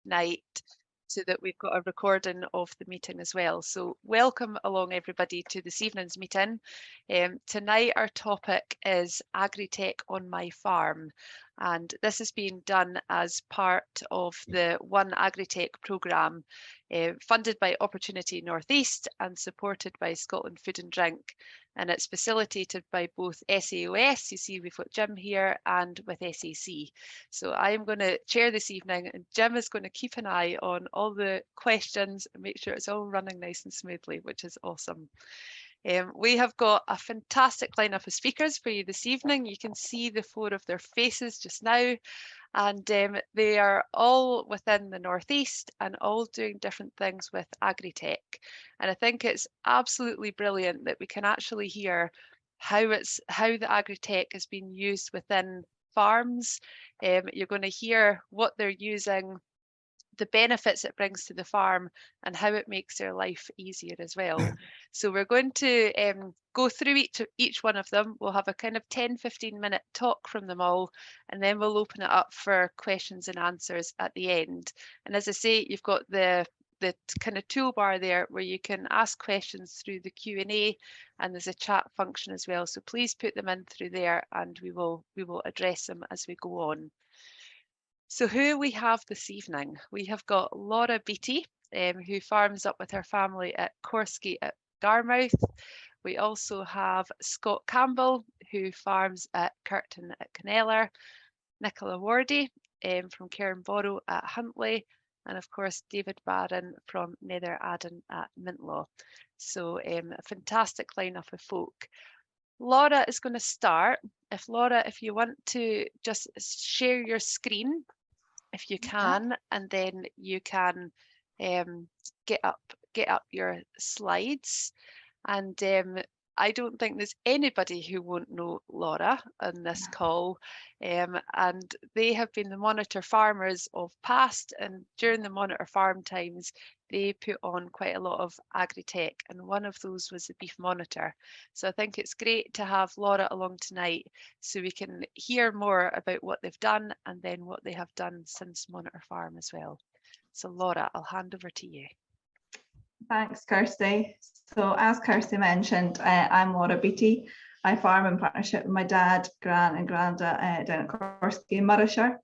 night, so that we've got a recording of the meeting as well. So welcome along everybody to this evening's meeting. Tonight our topic is Agritech on my farm, and this is being done as part of the ONE Agritech Programme, funded by Opportunity North East and supported by Scotland Food and Drink. And it's facilitated by both SAOS, you see we've got Jim here, and with SAC. So I am going to chair this evening, and Jim is going to keep an eye on all the questions and make sure it's all running nice and smoothly, which is awesome. We have got a fantastic lineup of speakers for you this evening. You can see the 4 of their faces just now, and they are all within the Northeast and all doing different things with Agritech. And I think it's absolutely brilliant that we can actually hear how the Agritech has been used within farms. You're going to hear what they're using, the benefits it brings to the farm, and how it makes their life easier as well. So we're going to go through each one of them. We'll have a kind of 10-15 minute talk from them all, and then we'll open it up for questions and answers at the end. And as I say, you've got the kind of toolbar there where you can ask questions through the Q&A, and there's a chat function as well. So please put them in through there, and we will address them as we go on. So who we have this evening? We have got Laura Beattie, who farms up with her family at Corskie at Garmouth. We also have Scott Campbell, who farms at Kirkton at Kinellar, Nicola Wordie from Cairnborrow at Huntly, and of course David Barron from Nether Aden at Mintlaw. So a fantastic lineup of folk. Laura is going to start. Laura, if you want to just share your screen, if you can, and then you can get up your slides. And I don't think there's anybody who won't know Laura on this call. And they have been the monitor farmers of past, and during the monitor farm times, they put on quite a lot of Agritech, and one of those was the beef monitor. So I think it's great to have Laura along tonight so we can hear more about what they've done and then what they have done since monitor farm as well. So Laura, I'll hand over to you. Thanks, Kirsty. So as Kirsty mentioned, I'm Laura Beattie. I farm in partnership with my dad, Gran and Granda down at Corskie in Murrayshire.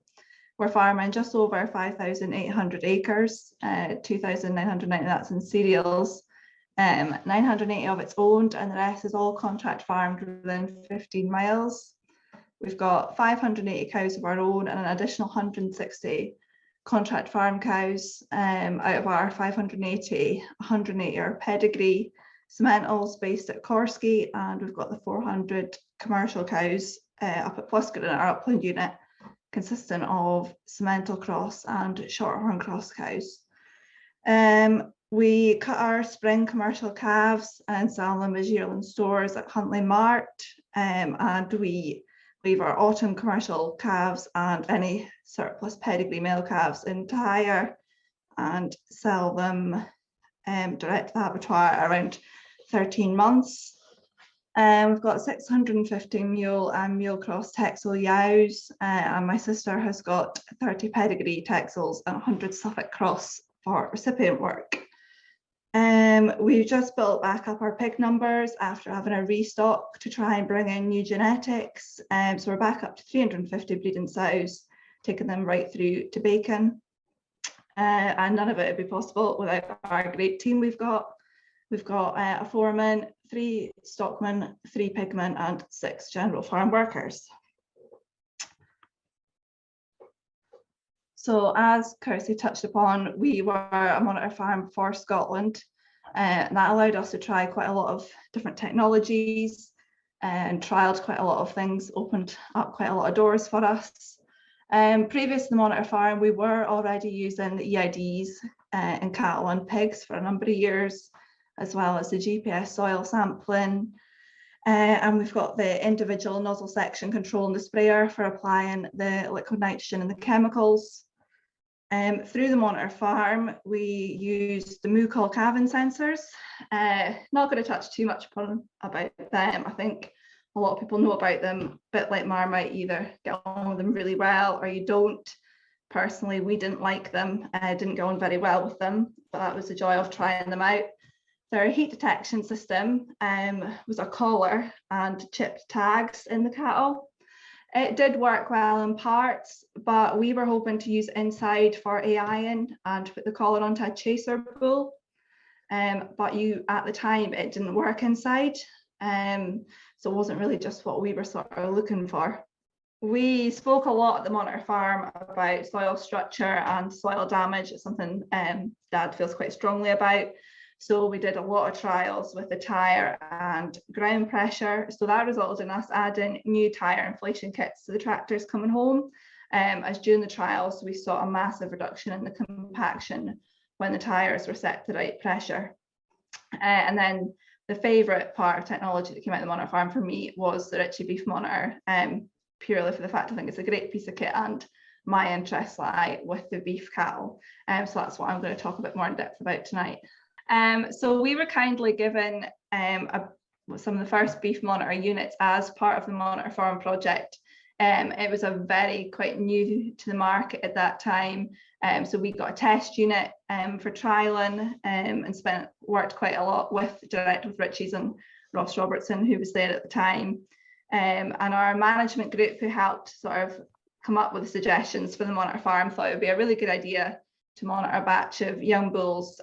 We're farming just over 5,800 acres, 2,990 that's in cereals, 980 of it's owned, and the rest is all contract farmed within 15 miles. We've got 580 cows of our own and an additional 160 contract farm cows. Out of our 580, 180 are pedigree sementals based at Corskie, and we've got the 400 commercial cows up at Pluscott in our upland unit, consisting of semental cross and shorthorn cross cows. We cut our spring commercial calves and sell them as yearling stores at Huntly Mart, and we leave our autumn commercial calves and any surplus pedigree male calves in Tyre and sell them direct to the abattoir around 13 months. We've got 650 mule and mule cross Texel ewes, and my sister has got 30 pedigree Texels and 100 Suffolk cross for recipient work. We've just built back up our pig numbers after having a restock to try and bring in new genetics. So we're back up to 350 breeding sows, taking them right through to bacon. And none of it would be possible without our great team we've got. We've got a foreman, 3 stockmen, 3 pigmen, and 6 general farm workers. So as Kirsty touched upon, we were a monitor farm for Scotland, and that allowed us to try quite a lot of different technologies and trialled quite a lot of things, opened up quite a lot of doors for us. Previous to the monitor farm, we were already using the EIDs in cattle and pigs for a number of years, as well as the GPS soil sampling. And we've got the individual nozzle section control in the sprayer for applying the liquid nitrogen and the chemicals. Through the monitor farm, we use the Mucol calving sensors. Not going to touch too much upon about them. I think a lot of people know about them, a bit like Marmite, either get on with them really well or you don't. Personally, we didn't like them, didn't go on very well with them, but that was the joy of trying them out. Their heat detection system was a collar and chipped tags in the cattle. It did work well in parts, but we were hoping to use inside for AIing and put the collar onto a chaser bull. But at the time, it didn't work inside. So it wasn't really just what we were sort of looking for. We spoke a lot at the monitor farm about soil structure and soil damage. It's something Dad feels quite strongly about. So we did a lot of trials with the tyre and ground pressure. So that resulted in us adding new tyre inflation kits to the tractors coming home. As during the trials, we saw a massive reduction in the compaction when the tyres were set to the right pressure. And then the favourite part of technology that came out of the monitor farm for me was the Ritchie Beef Monitor, purely for the fact I think it's a great piece of kit and my interests lie with the beef cattle. So that's what I'm going to talk a bit more in depth about tonight. So we were kindly given some of the first beef monitor units as part of the monitor farm project. It was quite new to the market at that time. So we got a test unit for trialing and worked quite a lot direct with Ritchie's and Ross Robertson, who was there at the time. And our management group, who helped sort of come up with the suggestions for the monitor farm, thought it would be a really good idea to monitor a batch of young bulls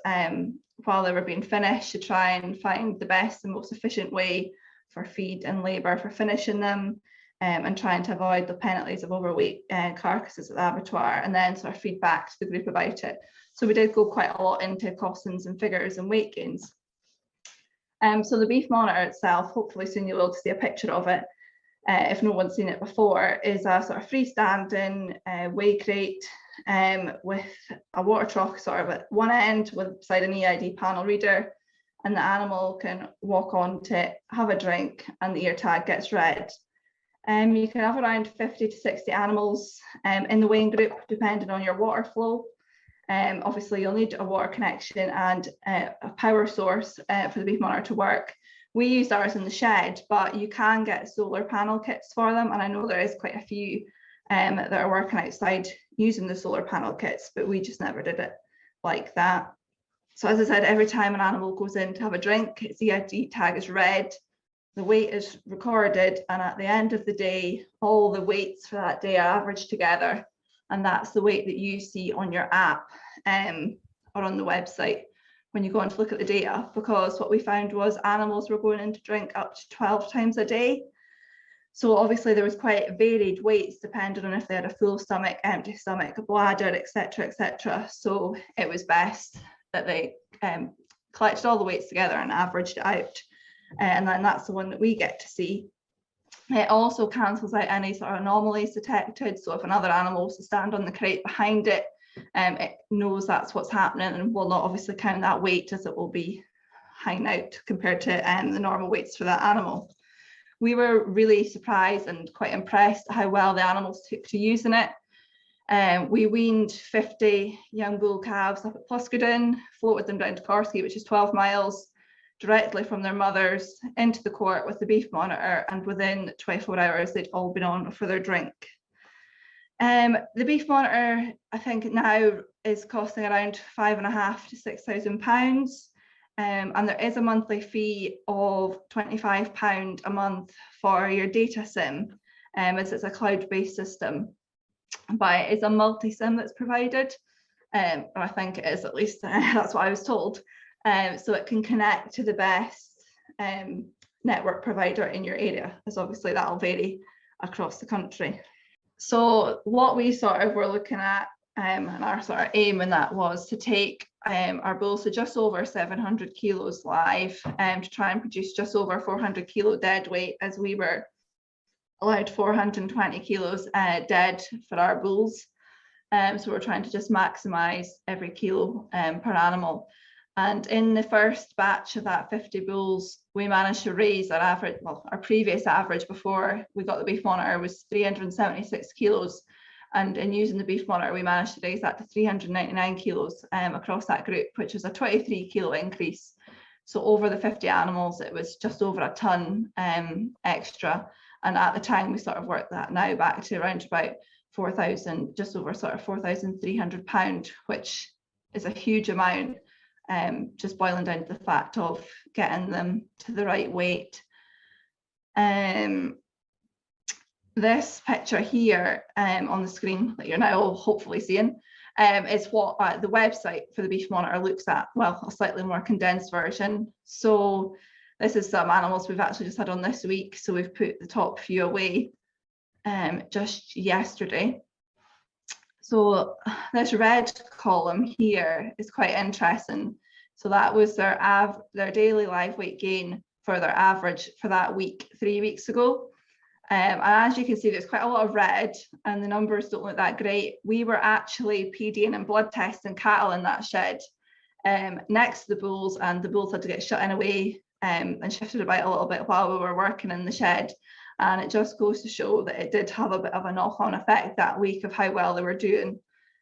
while they were being finished, to try and find the best and most efficient way for feed and labour for finishing them, and trying to avoid the penalties of overweight carcasses at the abattoir, and then sort of feed back to the group about it. So we did go quite a lot into costings and figures and weight gains. So the beef monitor itself, hopefully soon you'll be able to see a picture of it, if no one's seen it before, is a sort of freestanding weigh crate with a water trough sort of at one end beside an EID panel reader, and the animal can walk onto it, have a drink, and the ear tag gets read. You can have around 50 to 60 animals in the weighing group, depending on your water flow. Obviously, you'll need a water connection and a power source for the beef monitor to work. We used ours in the shed, but you can get solar panel kits for them, and I know there is quite a few that are working outside using the solar panel kits, but we just never did it like that. So as I said, every time an animal goes in to have a drink, its EID tag is read, the weight is recorded, and at the end of the day, all the weights for that day are averaged together, and that's the weight that you see on your app or on the website when you go on to look at the data, because what we found was animals were going in to drink up to 12 times a day. So obviously there was quite varied weights depending on if they had a full stomach, empty stomach, a bladder, etc., etc. So it was best that they collected all the weights together and averaged it out. And then that's the one that we get to see. It also cancels out any sort of anomalies detected. So if another animal was to stand on the crate behind it, it knows that's what's happening and will not obviously count that weight, as it will be hanging out compared to the normal weights for that animal. We were really surprised and quite impressed at how well the animals took to using it. We weaned 50 young bull calves up at Pluscarden, floated them down to Corskie, which is 12 miles, directly from their mothers into the court with the beef monitor, and within 24 hours they'd all been on for their drink. The beef monitor, I think now is costing around £5,500 to £6,000, and there is a monthly fee of £25 a month for your data sim, as it's a cloud-based system, but it is a multi-sim that's provided, and I think it is, at least that's what I was told. So it can connect to the best network provider in your area, as obviously that'll vary across the country. So what we sort of were looking at, and our sort of aim in that, was to take our bulls to just over 700 kilos live, to try and produce just over 400 kilo dead weight, as we were allowed 420 kilos dead for our bulls. So we're trying to just maximise every kilo per animal. And in the first batch of that 50 bulls, we managed to raise our average, well, our previous average before we got the beef monitor was 376 kilos. And in using the beef monitor, we managed to raise that to 399 kilos across that group, which was a 23 kilo increase. So over the 50 animals, it was just over a tonne extra. And at the time, we sort of worked that now back to around about just over sort of £4,300, which is a huge amount, just boiling down to the fact of getting them to the right weight. This picture here on the screen that you're now all hopefully seeing is what the website for the beef monitor looks at. Well, a slightly more condensed version. So this is some animals we've actually just had on this week. So we've put the top few away just yesterday. So this red column here is quite interesting. So that was their daily live weight gain for their average for that week 3 weeks ago. And as you can see, there's quite a lot of red and the numbers don't look that great. We were actually PDing and blood testing cattle in that shed next to the bulls, and the bulls had to get shut in away and shifted about a little bit while we were working in the shed. And it just goes to show that it did have a bit of a knock-on effect that week of how well they were doing.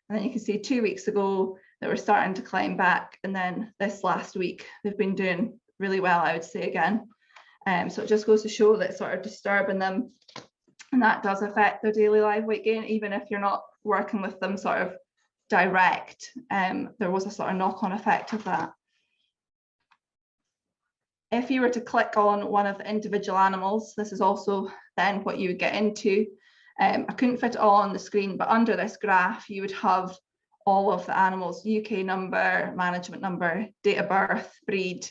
And then you can see 2 weeks ago they were starting to climb back, and then this last week they've been doing really well, I would say, again. So it just goes to show that it's sort of disturbing them, and that does affect their daily live weight gain, even if you're not working with them sort of direct. There was a sort of knock-on effect of that. If you were to click on one of the individual animals, this is also then what you would get into. I couldn't fit it all on the screen, but under this graph, you would have all of the animals' UK number, management number, date of birth, breed,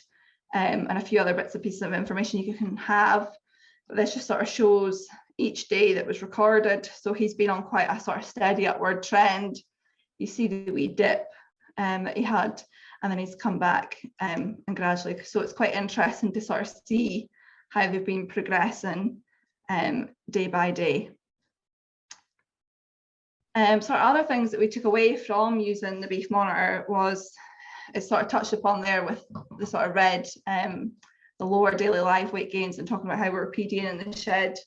and a few other bits and pieces of information you can have. But this just sort of shows each day that was recorded. So he's been on quite a sort of steady upward trend. You see the wee dip that he had, and then he's come back and gradually. So it's quite interesting to sort of see how they've been progressing day by day. Sort of other things that we took away from using the beef monitor was, it's sort of touched upon there with the sort of red, the lower daily live weight gains, and talking about how we were PDing in the shed.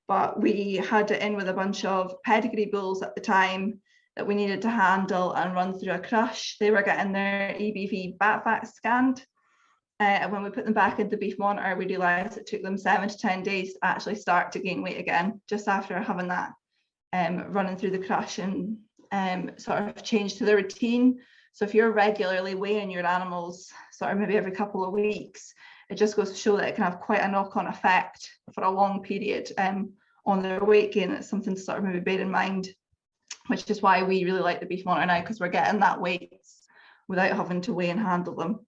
But we had it in with a bunch of pedigree bulls at the time that we needed to handle and run through a crush. They were getting their EBV BAT scanned. And when we put them back into the beef monitor, we realised it took them 7 to 10 days to actually start to gain weight again, just after having that running through the crush and sort of change to the routine. So if you're regularly weighing your animals sort of maybe every couple of weeks, it just goes to show that it can have quite a knock-on effect for a long period on their weight gain. It's something to sort of maybe bear in mind, which is why we really like the beef monitor now, because we're getting that weight without having to weigh and handle them.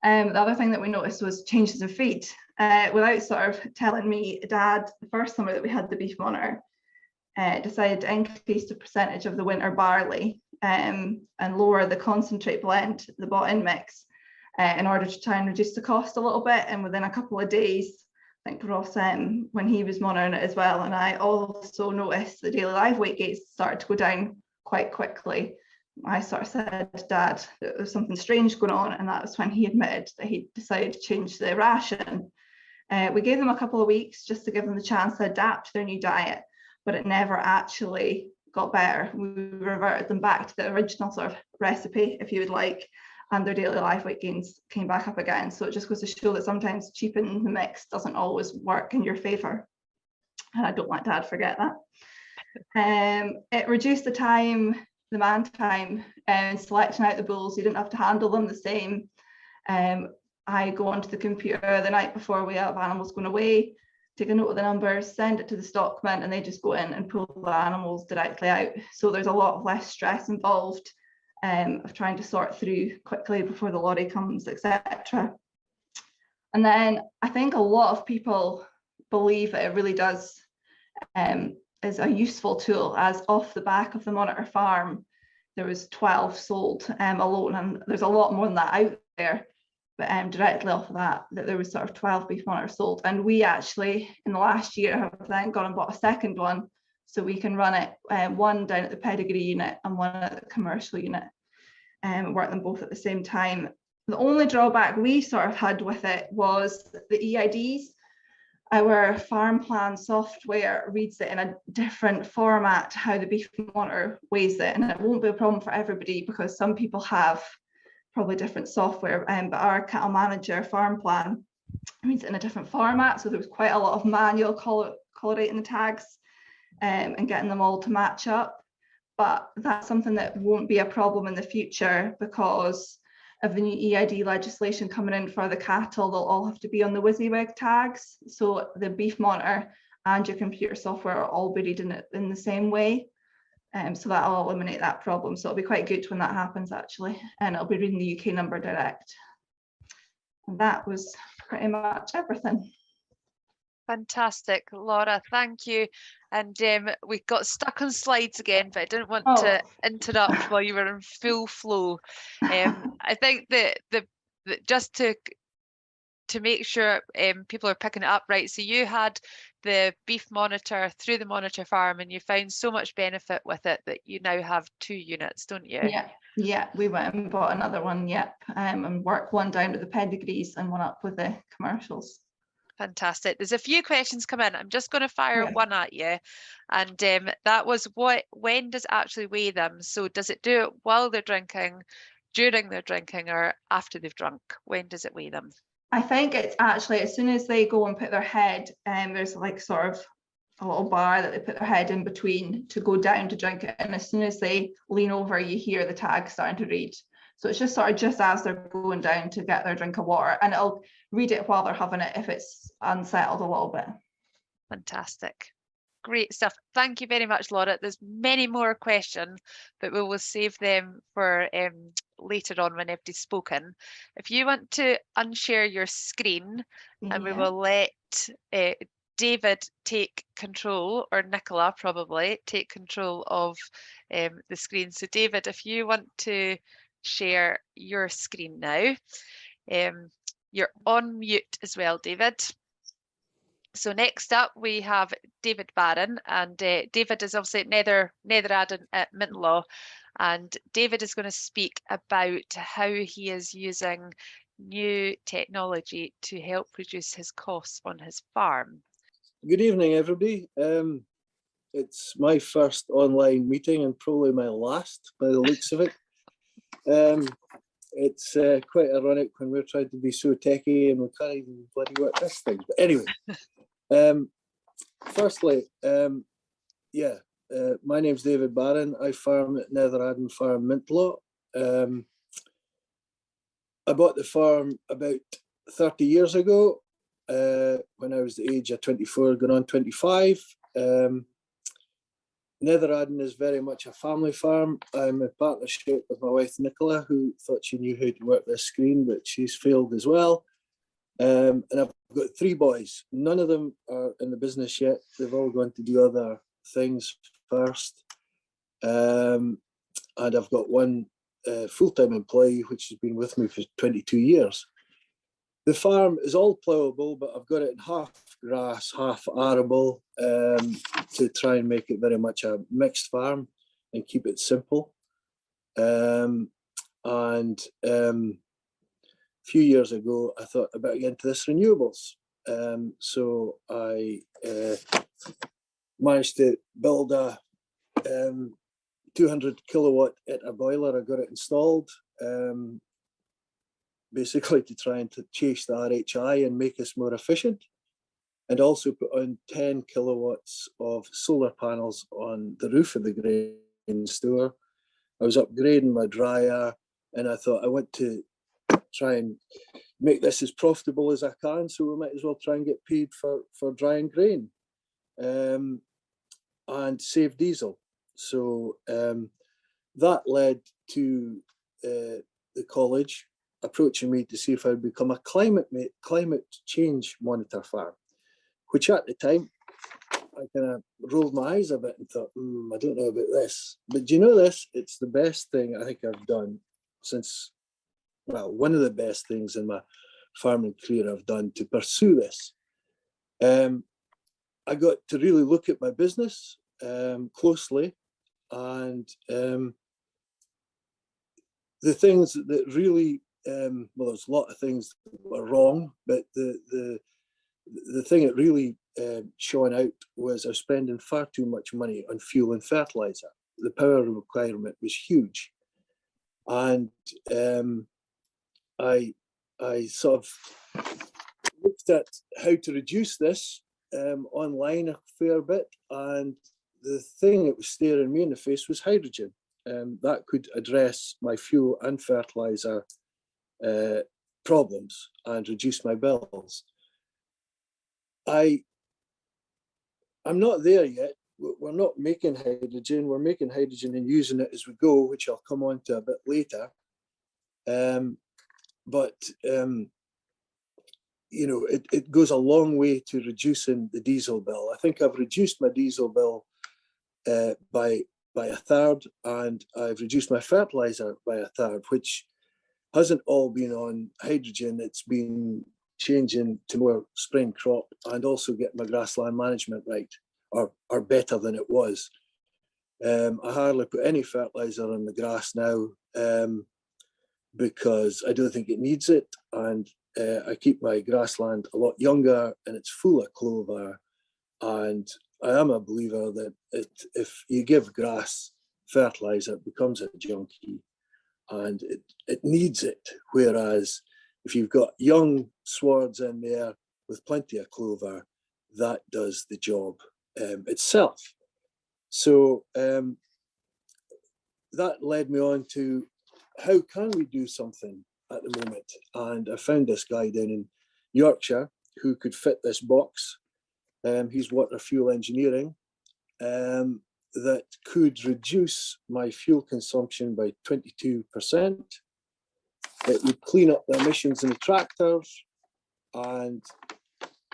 The other thing that we noticed was changes in feed. Without sort of telling me, Dad, the first summer that we had the beef monitor, decided to increase the percentage of the winter barley and lower the concentrate blend, the bought-in mix, in order to try and reduce the cost a little bit. And within a couple of days, I think Ross, when he was monitoring it as well, and I also noticed the daily live weight gains started to go down quite quickly. I sort of said, Dad, there was something strange going on, and that was when he admitted that he decided to change the ration. We gave them a couple of weeks just to give them the chance to adapt to their new diet, but it never actually got better. We reverted them back to the original sort of recipe, if you would like, and their daily live weight gains came back up again. So it just goes to show that sometimes cheapening the mix doesn't always work in your favour. And I don't want Dad to forget that. It reduced the time, the man time, and selecting out the bulls. You didn't have to handle them the same. I go onto the computer the night before we have animals going away, take a note of the numbers, send it to the stockman, and they just go in and pull the animals directly out. So there's a lot of less stress involved of trying to sort through quickly before the lorry comes, etc. And then I think a lot of people believe that it really does is a useful tool, as off the back of the monitor farm there was 12 sold alone, and there's a lot more than that out there. But directly off of that there was sort of 12 beef monitors sold, and we actually in the last year have then gone and bought a second one, so we can run it one down at the pedigree unit and one at the commercial unit, and work them both at the same time. The only drawback we sort of had with it was the EIDs. Our farm plan software reads it in a different format to how the beef monitor weighs it, and it won't be a problem for everybody because some people have probably different software, but our cattle manager farm plan reads it in a different format, so there was quite a lot of manual colorating the tags, and getting them all to match up. But that's something that won't be a problem in the future because of the new EID legislation coming in for the cattle. They'll all have to be on the WYSIWYG tags. So the beef monitor and your computer software are all be reading it in the same way. So that'll eliminate that problem. So it'll be quite good when that happens, actually. And it'll be reading the UK number direct. And that was pretty much everything. Fantastic, Laura, thank you. And we got stuck on slides again, but I didn't want to interrupt while you were in full flow. I think that just to make sure people are picking it up right, so you had the beef monitor through the monitor farm and you found so much benefit with it that you now have 2 units, don't you? Yeah, we went and bought another one, and worked one down to the pedigrees and one up with the commercials. Fantastic. There's a few questions come in. I'm just going to fire one at you. And that was, when does it actually weigh them? So does it do it while they're drinking, during their drinking, or after they've drunk? When does it weigh them? I think it's actually as soon as they go and put their head, there's like sort of a little bar that they put their head in between to go down to drink it. And as soon as they lean over, you hear the tag starting to read. So it's just sort of just as they're going down to get their drink of water, and it'll read it while they're having it if it's unsettled a little bit. Fantastic. Great stuff. Thank you very much, Laura. There's many more questions, but we will save them for later on when everybody's spoken. If you want to unshare your screen, and we will let David take control, or Nicola probably take control of the screen. So David, if you want to share your screen now. You're on mute as well, David. So next up we have David Barron, and David is obviously at Nether at Minlaw, and David is going to speak about how he is using new technology to help reduce his costs on his farm. Good evening, everybody. It's my first online meeting and probably my last by the looks of it. It's quite ironic when we're trying to be so techie and we can't even bloody work this thing. But anyway, firstly, my name's David Barron. I farm at Nether Farm, Mintlaw. I bought the farm about 30 years ago when I was the age of 24, going on 25. Nether is very much a family farm. I'm in partnership with my wife Nicola, who thought she knew how to work this screen, but she's failed as well. And I've got 3 boys. None of them are in the business yet. They've all gone to do other things first. And I've got 1 full-time employee, which has been with me for 22 years. The farm is all ploughable, but I've got it in half grass, half arable, to try and make it very much a mixed farm and keep it simple. A few years ago, I thought about getting into this renewables. So I managed to build a 200 kilowatt boiler. I got it installed. Basically to try and chase the RHI and make us more efficient, and also put on 10 kilowatts of solar panels on the roof of the grain store. I was upgrading my dryer, and I thought I want to try and make this as profitable as I can, so we might as well try and get paid for drying grain and save diesel. So that led to the college approaching me to see if I'd become a climate change monitor farm, which at the time I kind of rolled my eyes a bit and thought, I don't know about this. But do you know this? It's the best thing I think I've done since, well, one of the best things in my farming career I've done to pursue this. I got to really look at my business closely, and the things that really well, there's a lot of things that were wrong, but the thing that really shone out was I was spending far too much money on fuel and fertiliser. The power requirement was huge, and I sort of looked at how to reduce this online a fair bit, and the thing that was staring me in the face was hydrogen. That could address my fuel and fertiliser problems and reduce my bills. I'm not there yet. We're not making hydrogen. We're making hydrogen and using it as we go, which I'll come on to a bit later. You know, it goes a long way to reducing the diesel bill. I think I've reduced my diesel bill by a third, and I've reduced my fertiliser by a third, which hasn't all been on hydrogen. It's been changing to more spring crop and also get my grassland management right, or better than it was. I hardly put any fertiliser on the grass now because I don't think it needs it, and I keep my grassland a lot younger and it's full of clover. And I am a believer that if you give grass fertiliser, it becomes a junkie, and it needs it. Whereas if you've got young swards in there with plenty of clover, that does the job itself. So that led me on to how can we do something at the moment? And I found this guy down in Yorkshire who could fit this box. He's water fuel engineering, that could reduce my fuel consumption by 22%. It would clean up the emissions in the tractors. And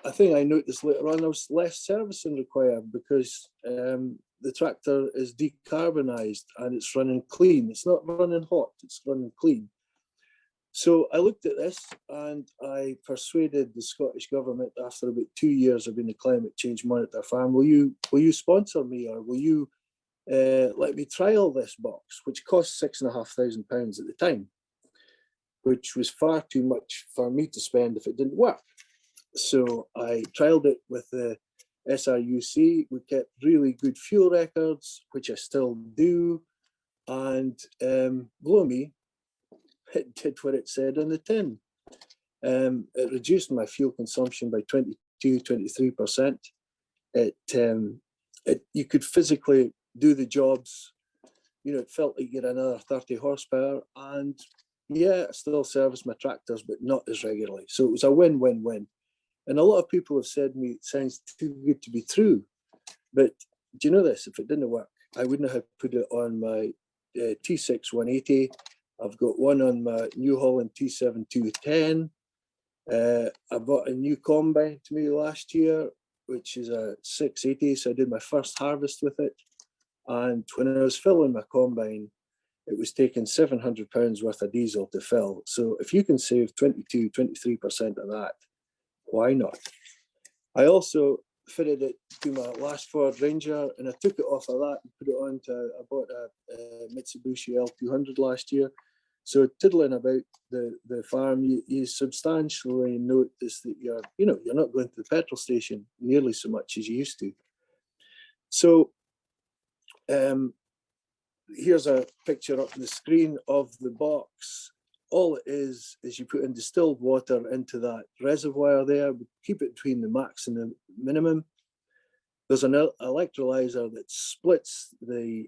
I think I noticed later on there was less servicing required because the tractor is decarbonised and it's running clean. It's not running hot, it's running clean. So I looked at this and I persuaded the Scottish Government after about 2 years of being the Climate Change Monitor Farm, will you sponsor me, or will you let me trial this box, which cost £6,500 at the time, which was far too much for me to spend if it didn't work. So I trialled it with the SRUC. We kept really good fuel records, which I still do, and blow me, it did what it said on the tin. It reduced my fuel consumption by 23%. You could physically do the jobs. You know, it felt like you're another 30 horsepower, and yeah, I still service my tractors, but not as regularly. So it was a win-win-win. And a lot of people have said to me, it sounds too good to be true. But do you know this? If it didn't work, I wouldn't have put it on my T6 180. I've got one on my New Holland T7 210. I bought a new combine to me last year, which is a 680. So I did my first harvest with it. And when I was filling my combine, it was taking £700 worth of diesel to fill. So if you can save 23% of that, why not? I also fitted it to my last Ford Ranger, and I took it off of that and put it on to, I bought a Mitsubishi L200 last year. So tiddling about the farm, you substantially notice that you're not going to the petrol station nearly so much as you used to. So here's a picture up on the screen of the box. All it is you put in distilled water into that reservoir there, keep it between the max and the minimum. There's an electrolyzer that splits the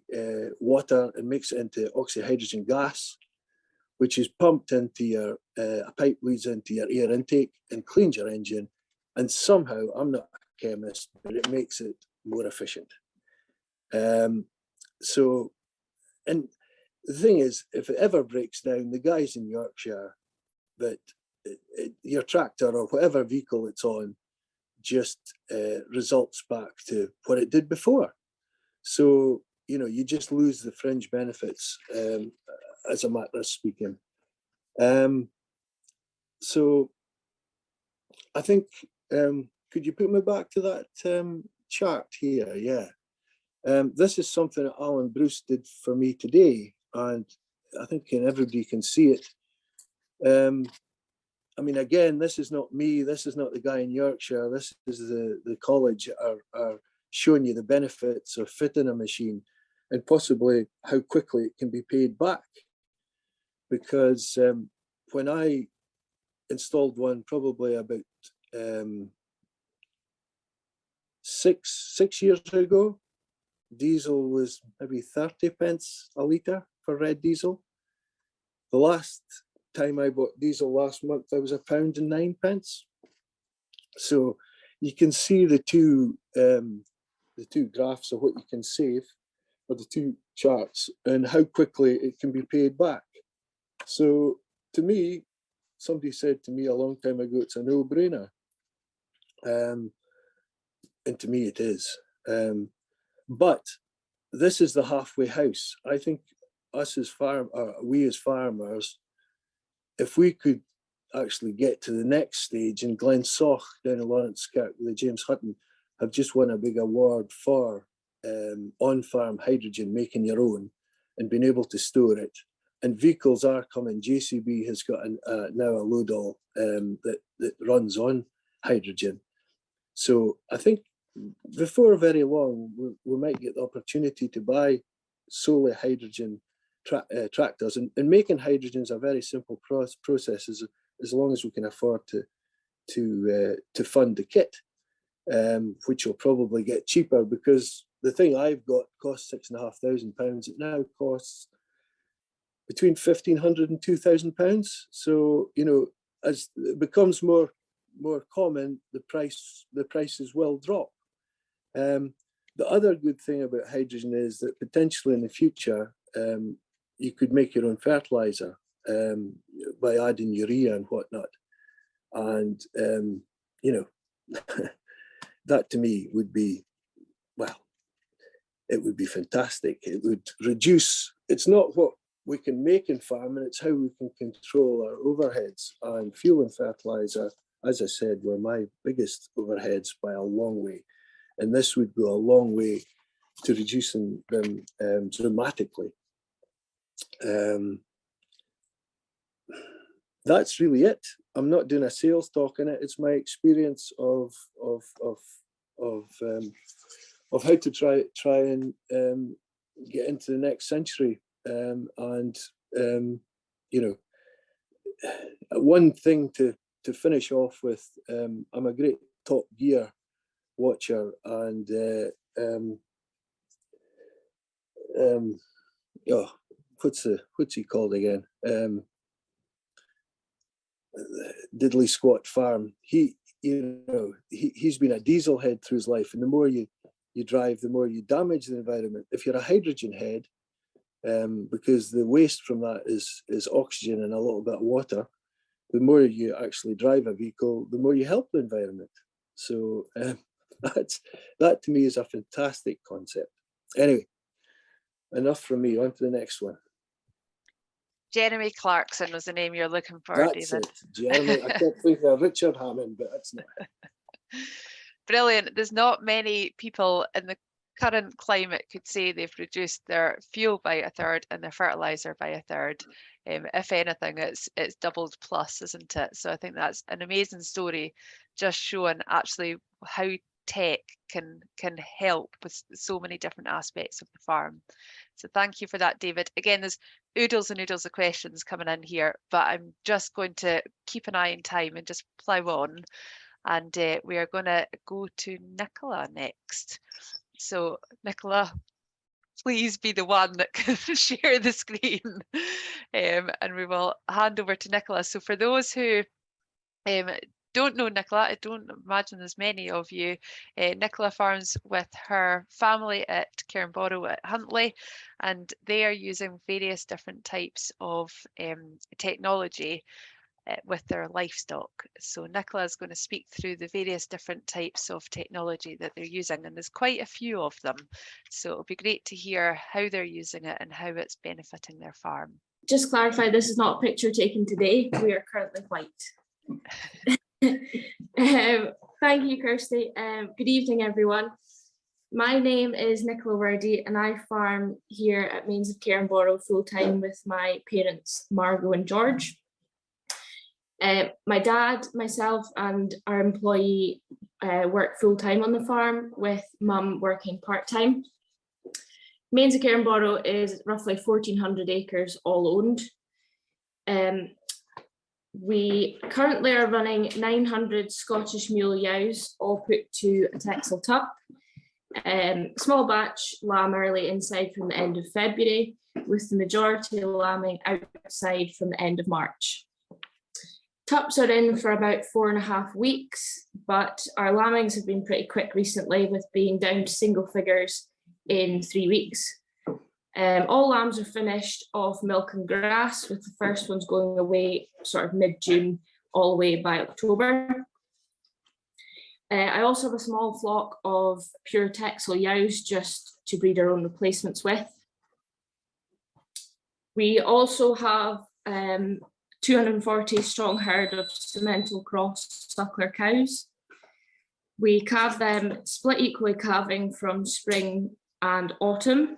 water and makes it into oxyhydrogen gas, which is pumped into your, a pipe leads into your air intake and cleans your engine. And somehow, I'm not a chemist, but it makes it more efficient. And the thing is, if it ever breaks down, the guys in Yorkshire, that your tractor or whatever vehicle it's on just results back to what it did before. So, you know, you just lose the fringe benefits as a matter of speaking. So I think, could you put me back to that chart here? Yeah. This is something that Alan Bruce did for me today, and I think everybody can see it. I mean, again, this is not me, this is not the guy in Yorkshire, this is the college are showing you the benefits of fitting a machine and possibly how quickly it can be paid back. Because when I installed one probably about 6 years ago, diesel was maybe 30 pence a litre for red diesel. The last time I bought diesel last month, I was £1.09. So you can see the two graphs of what you can save, or the two charts, and how quickly it can be paid back. So to me, somebody said to me a long time ago, it's a no-brainer. And to me it is. But this is the halfway house. I think us as we as farmers, if we could actually get to the next stage, in Glensoch down in Lawrence Kirk, the James Hutton have just won a big award for on-farm hydrogen, making your own and being able to store it. And vehicles are coming. JCB has got now a load-all that runs on hydrogen. So I think before very long, we might get the opportunity to buy solely hydrogen tractors. And making hydrogen is a very simple process, as long as we can afford to fund the kit, which will probably get cheaper, because the thing I've got costs £6,500. It now costs between £1,500 and £2,000. So, you know, as it becomes more common, the prices will drop. The other good thing about hydrogen is that potentially in the future, you could make your own fertiliser by adding urea and whatnot. And, you know, that to me would be, well, it would be fantastic. It would reduce, it's not what we can make in farming, it's how we can control our overheads. And fuel and fertiliser, as I said, were my biggest overheads by a long way. And this would go a long way to reducing them dramatically. That's really it. I'm not doing a sales talk in it. It's my experience of how to try and get into the next century. And you know, one thing to finish off with, I'm a great Top Gear watcher, and oh, what's he called again? Diddley Squat Farm. He's been a diesel head through his life, and the more you drive, the more you damage the environment. If you're a hydrogen head, because the waste from that is oxygen and a little bit of water, the more you actually drive a vehicle, the more you help the environment. So that to me is a fantastic concept. Anyway, enough from me. On to the next one. Jeremy Clarkson was the name you're looking for, That's David. it, Jeremy. I kept thinking of Richard Hammond, but that's not. Brilliant. There's not many people in the current climate could say they've reduced their fuel by a third and their fertiliser by a third. If anything, it's doubled plus, isn't it? So I think that's an amazing story, just showing actually how tech can help with so many different aspects of the farm. So thank you for that, David. Again, there's oodles and oodles of questions coming in here, but I'm just going to keep an eye on time and just plough on. And we are going to go to Nicola next. So Nicola, please be the one that can share the screen. And we will hand over to Nicola. So for those who don't know Nicola, I don't imagine there's many of you. Nicola farms with her family at Cairnborrow at Huntly, and they are using various different types of technology with their livestock. So Nicola is going to speak through the various different types of technology that they're using, and there's quite a few of them. So it'll be great to hear how they're using it and how it's benefiting their farm. Just clarify, this is not a picture taken today. We are currently white. Thank you, Kirsty. Good evening, everyone. My name is Nicola Wordie, and I farm here at Mains of Cairnborrow full-time with my parents, Margot and George. My dad, myself, and our employee work full-time on the farm, with mum working part-time. Mains of Cairnborrow is roughly 1,400 acres, all owned. We currently are running 900 Scottish mule ewes, all put to a Texel tup. Small batch lamb early inside from the end of February, with the majority lambing outside from the end of March. Tups are in for about 4.5 weeks, but our lambings have been pretty quick recently, with being down to single figures in 3 weeks. All lambs are finished off milk and grass, with the first ones going away sort of mid-June all the way by October. I also have a small flock of pure Texel ewes just to breed our own replacements with. We also have 240 strong herd of Simmental cross suckler cows. We calve them split equally, calving from spring and autumn.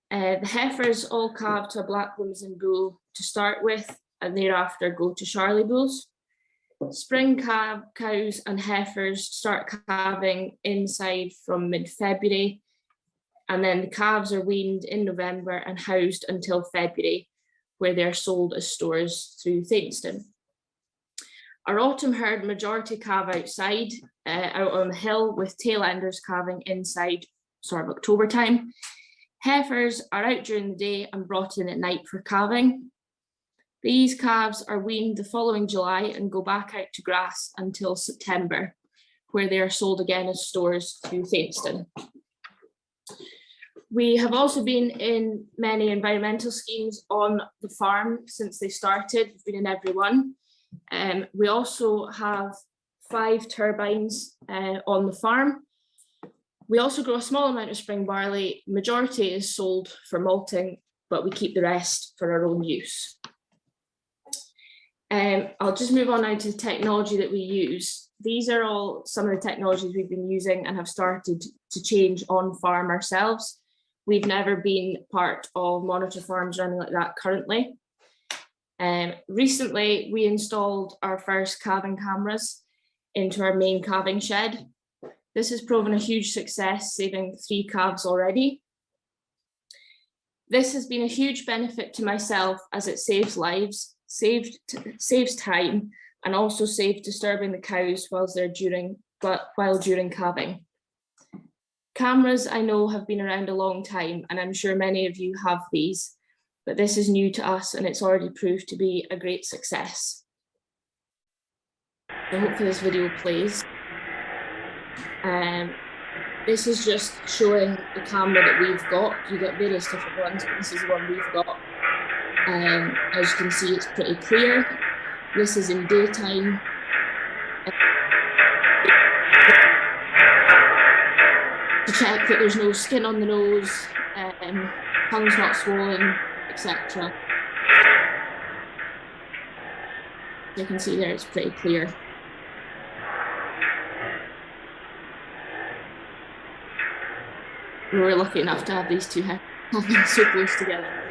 The heifers all calve to a black Limousin bull to start with, and thereafter go to Charlie bulls. Spring cows and heifers start calving inside from mid-February, and then the calves are weaned in November and housed until February, where they're sold as stores through Thainstone. Our autumn herd majority calve outside, out on the hill, with tail enders calving inside sort of October time. Heifers are out during the day and brought in at night for calving. These calves are weaned the following July and go back out to grass until September, where they are sold again as stores through Thainstone. We have also been in many environmental schemes on the farm since they started. We've been in every one. We also have 5 turbines on the farm. We also grow a small amount of spring barley. Majority is sold for malting, but we keep the rest for our own use. I'll just move on now to the technology that we use. These are all some of the technologies we've been using and have started to change on farm ourselves. We've never been part of monitor farms or anything like that currently. Recently, we installed our first calving cameras into our main calving shed. This has proven a huge success, saving 3 calves already. This has been a huge benefit to myself, as it saves lives, saves time, and also saves disturbing the cows while during calving. Cameras, I know, have been around a long time, and I'm sure many of you have these, but this is new to us and it's already proved to be a great success. So hopefully this video plays. This is just showing the camera that we've got. You get various different ones, but this is the one we've got. As you can see, it's pretty clear. This is in daytime. To check that there's no skin on the nose, tongue's not swollen, etc. You can see there, it's pretty clear. We were lucky enough to have these two having so close together.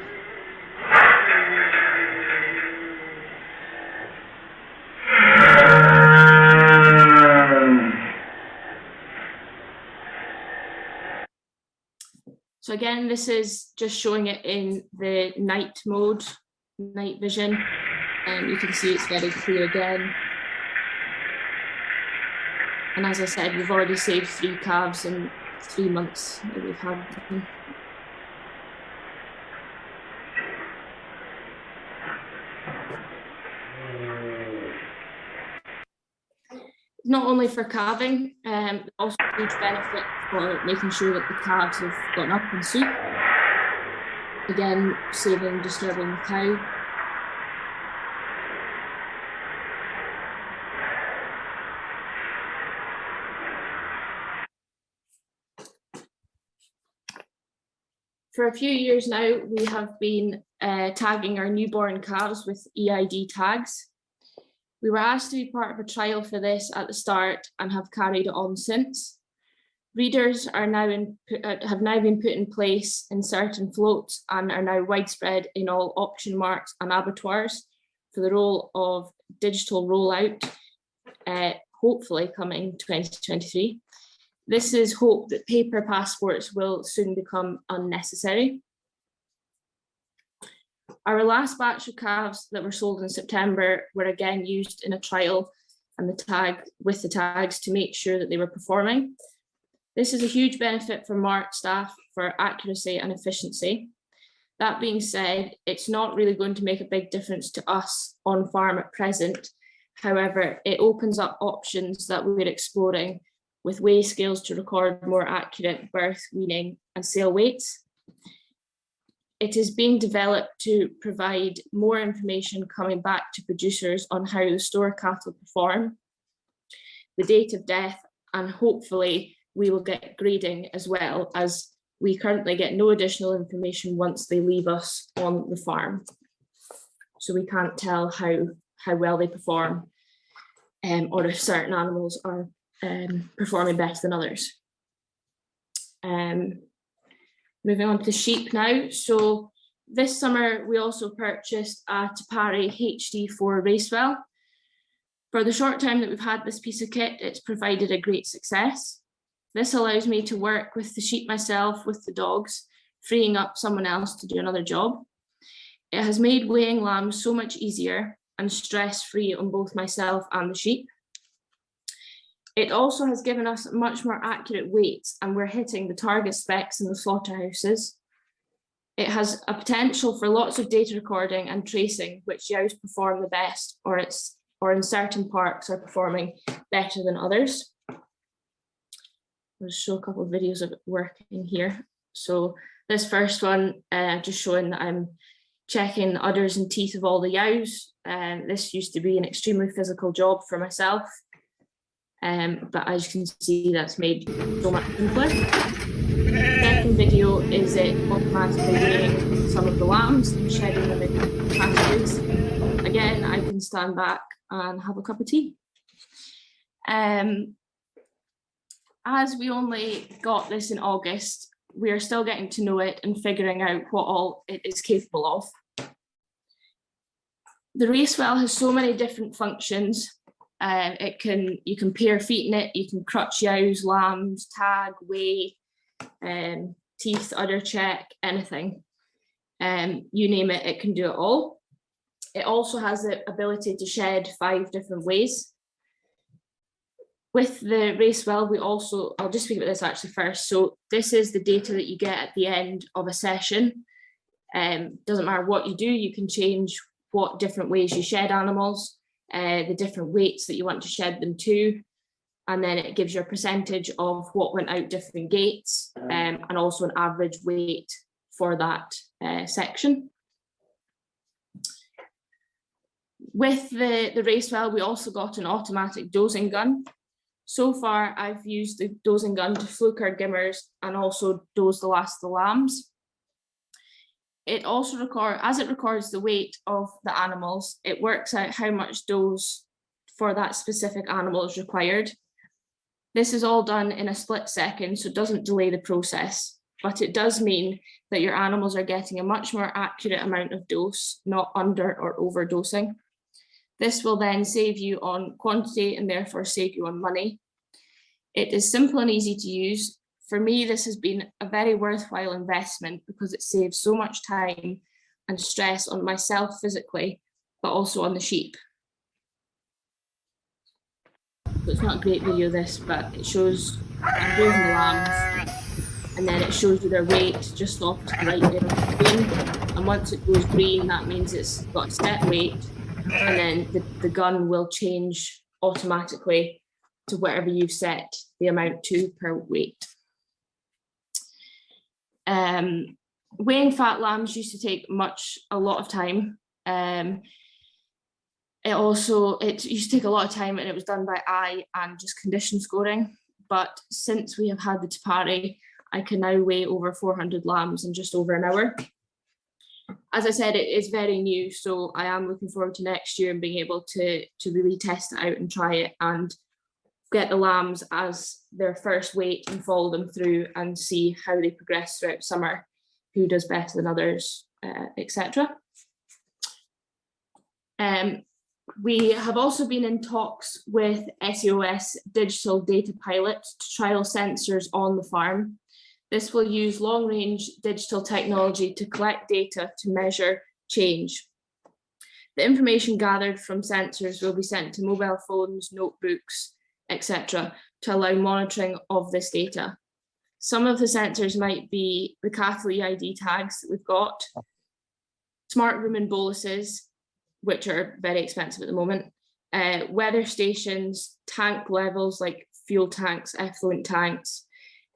So again, this is just showing it in the night mode, night vision, and you can see it's very clear again. And as I said, we've already saved 3 calves in 3 months that we've had them. Not only for calving, also a huge benefit for making sure that the calves have gotten up and soup. Again, saving disturbing the cow. For a few years now, we have been tagging our newborn calves with EID tags. We were asked to be part of a trial for this at the start and have carried it on since. Readers are now have now been put in place in certain floats and are now widespread in all auction marts and abattoirs for the role of digital rollout, hopefully coming 2023. This is hope that paper passports will soon become unnecessary. Our last batch of calves that were sold in September were again used in a trial and the tags to make sure that they were performing. This is a huge benefit for MART staff for accuracy and efficiency. That being said, it's not really going to make a big difference to us on farm at present. However, it opens up options that we're exploring with weigh scales to record more accurate birth, weaning and sale weights. It is being developed to provide more information coming back to producers on how the store cattle perform, the date of death, and hopefully we will get grading as well, as we currently get no additional information once they leave us on the farm. So we can't tell how well they perform, or if certain animals are performing better than others. Moving on to sheep now. So this summer, we also purchased a Tapari HD4 racewell. For the short time that we've had this piece of kit, it's provided a great success. This allows me to work with the sheep myself, with the dogs, freeing up someone else to do another job. It has made weighing lambs so much easier and stress-free on both myself and the sheep. It also has given us much more accurate weights, and we're hitting the target specs in the slaughterhouses. It has a potential for lots of data recording and tracing, which yows perform the best, or in certain parks are performing better than others. I'll show a couple of videos of it working here. So this first one, just showing that I'm checking the udders and teeth of all the yows. This used to be an extremely physical job for myself. But as you can see, that's made so much simpler. The second video is it automatically weighing some of the lambs and shedding them in categories. Again, I can stand back and have a cup of tea. As we only got this in August, we are still getting to know it and figuring out what all it is capable of. The racewell has so many different functions. You can pair feet in it, you can crutch yows, lambs, tag, weigh, teeth, udder check, anything. You name it, it can do it all. It also has the ability to shed 5 different ways. With the racewell, I'll just speak about this actually first. So this is the data that you get at the end of a session. Doesn't matter what you do, you can change what different ways you shed animals, the different weights that you want to shed them to, and then it gives you a percentage of what went out different gates, and also an average weight for that section. With the racewell, we also got an automatic dosing gun. So far, I've used the dosing gun to fluke our gimmers and also dose the last of the lambs. It also as it records the weight of the animals, it works out how much dose for that specific animal is required. This is all done in a split second, so it doesn't delay the process, but it does mean that your animals are getting a much more accurate amount of dose, not under or overdosing. This will then save you on quantity and therefore save you on money. It is simple and easy to use. For me, this has been a very worthwhile investment because it saves so much time and stress on myself physically, but also on the sheep. So it's not a great video, this, but it shows I'm dosing the lambs, and then it shows you their weight just off to the right there of the screen. And once it goes green, that means it's got a set weight, and then the gun will change automatically to whatever you've set the amount to per weight. Weighing fat lambs used to take a lot of time. It used to take a lot of time, and it was done by eye and just condition scoring. But since we have had the Tapari, I can now weigh over 400 lambs in just over an hour. As I said, it is very new, so I am looking forward to next year and being able to really test it out and try it and get the lambs as their first weight and follow them through and see how they progress throughout summer, who does better than others, etc. We have also been in talks with SEOS Digital Data Pilot to trial sensors on the farm. This will use long-range digital technology to collect data to measure change. The information gathered from sensors will be sent to mobile phones, notebooks, etc., to allow monitoring of this data. Some of the sensors might be the cattle EID tags that we've got, smart rumen boluses, which are very expensive at the moment, weather stations, tank levels like fuel tanks, effluent tanks,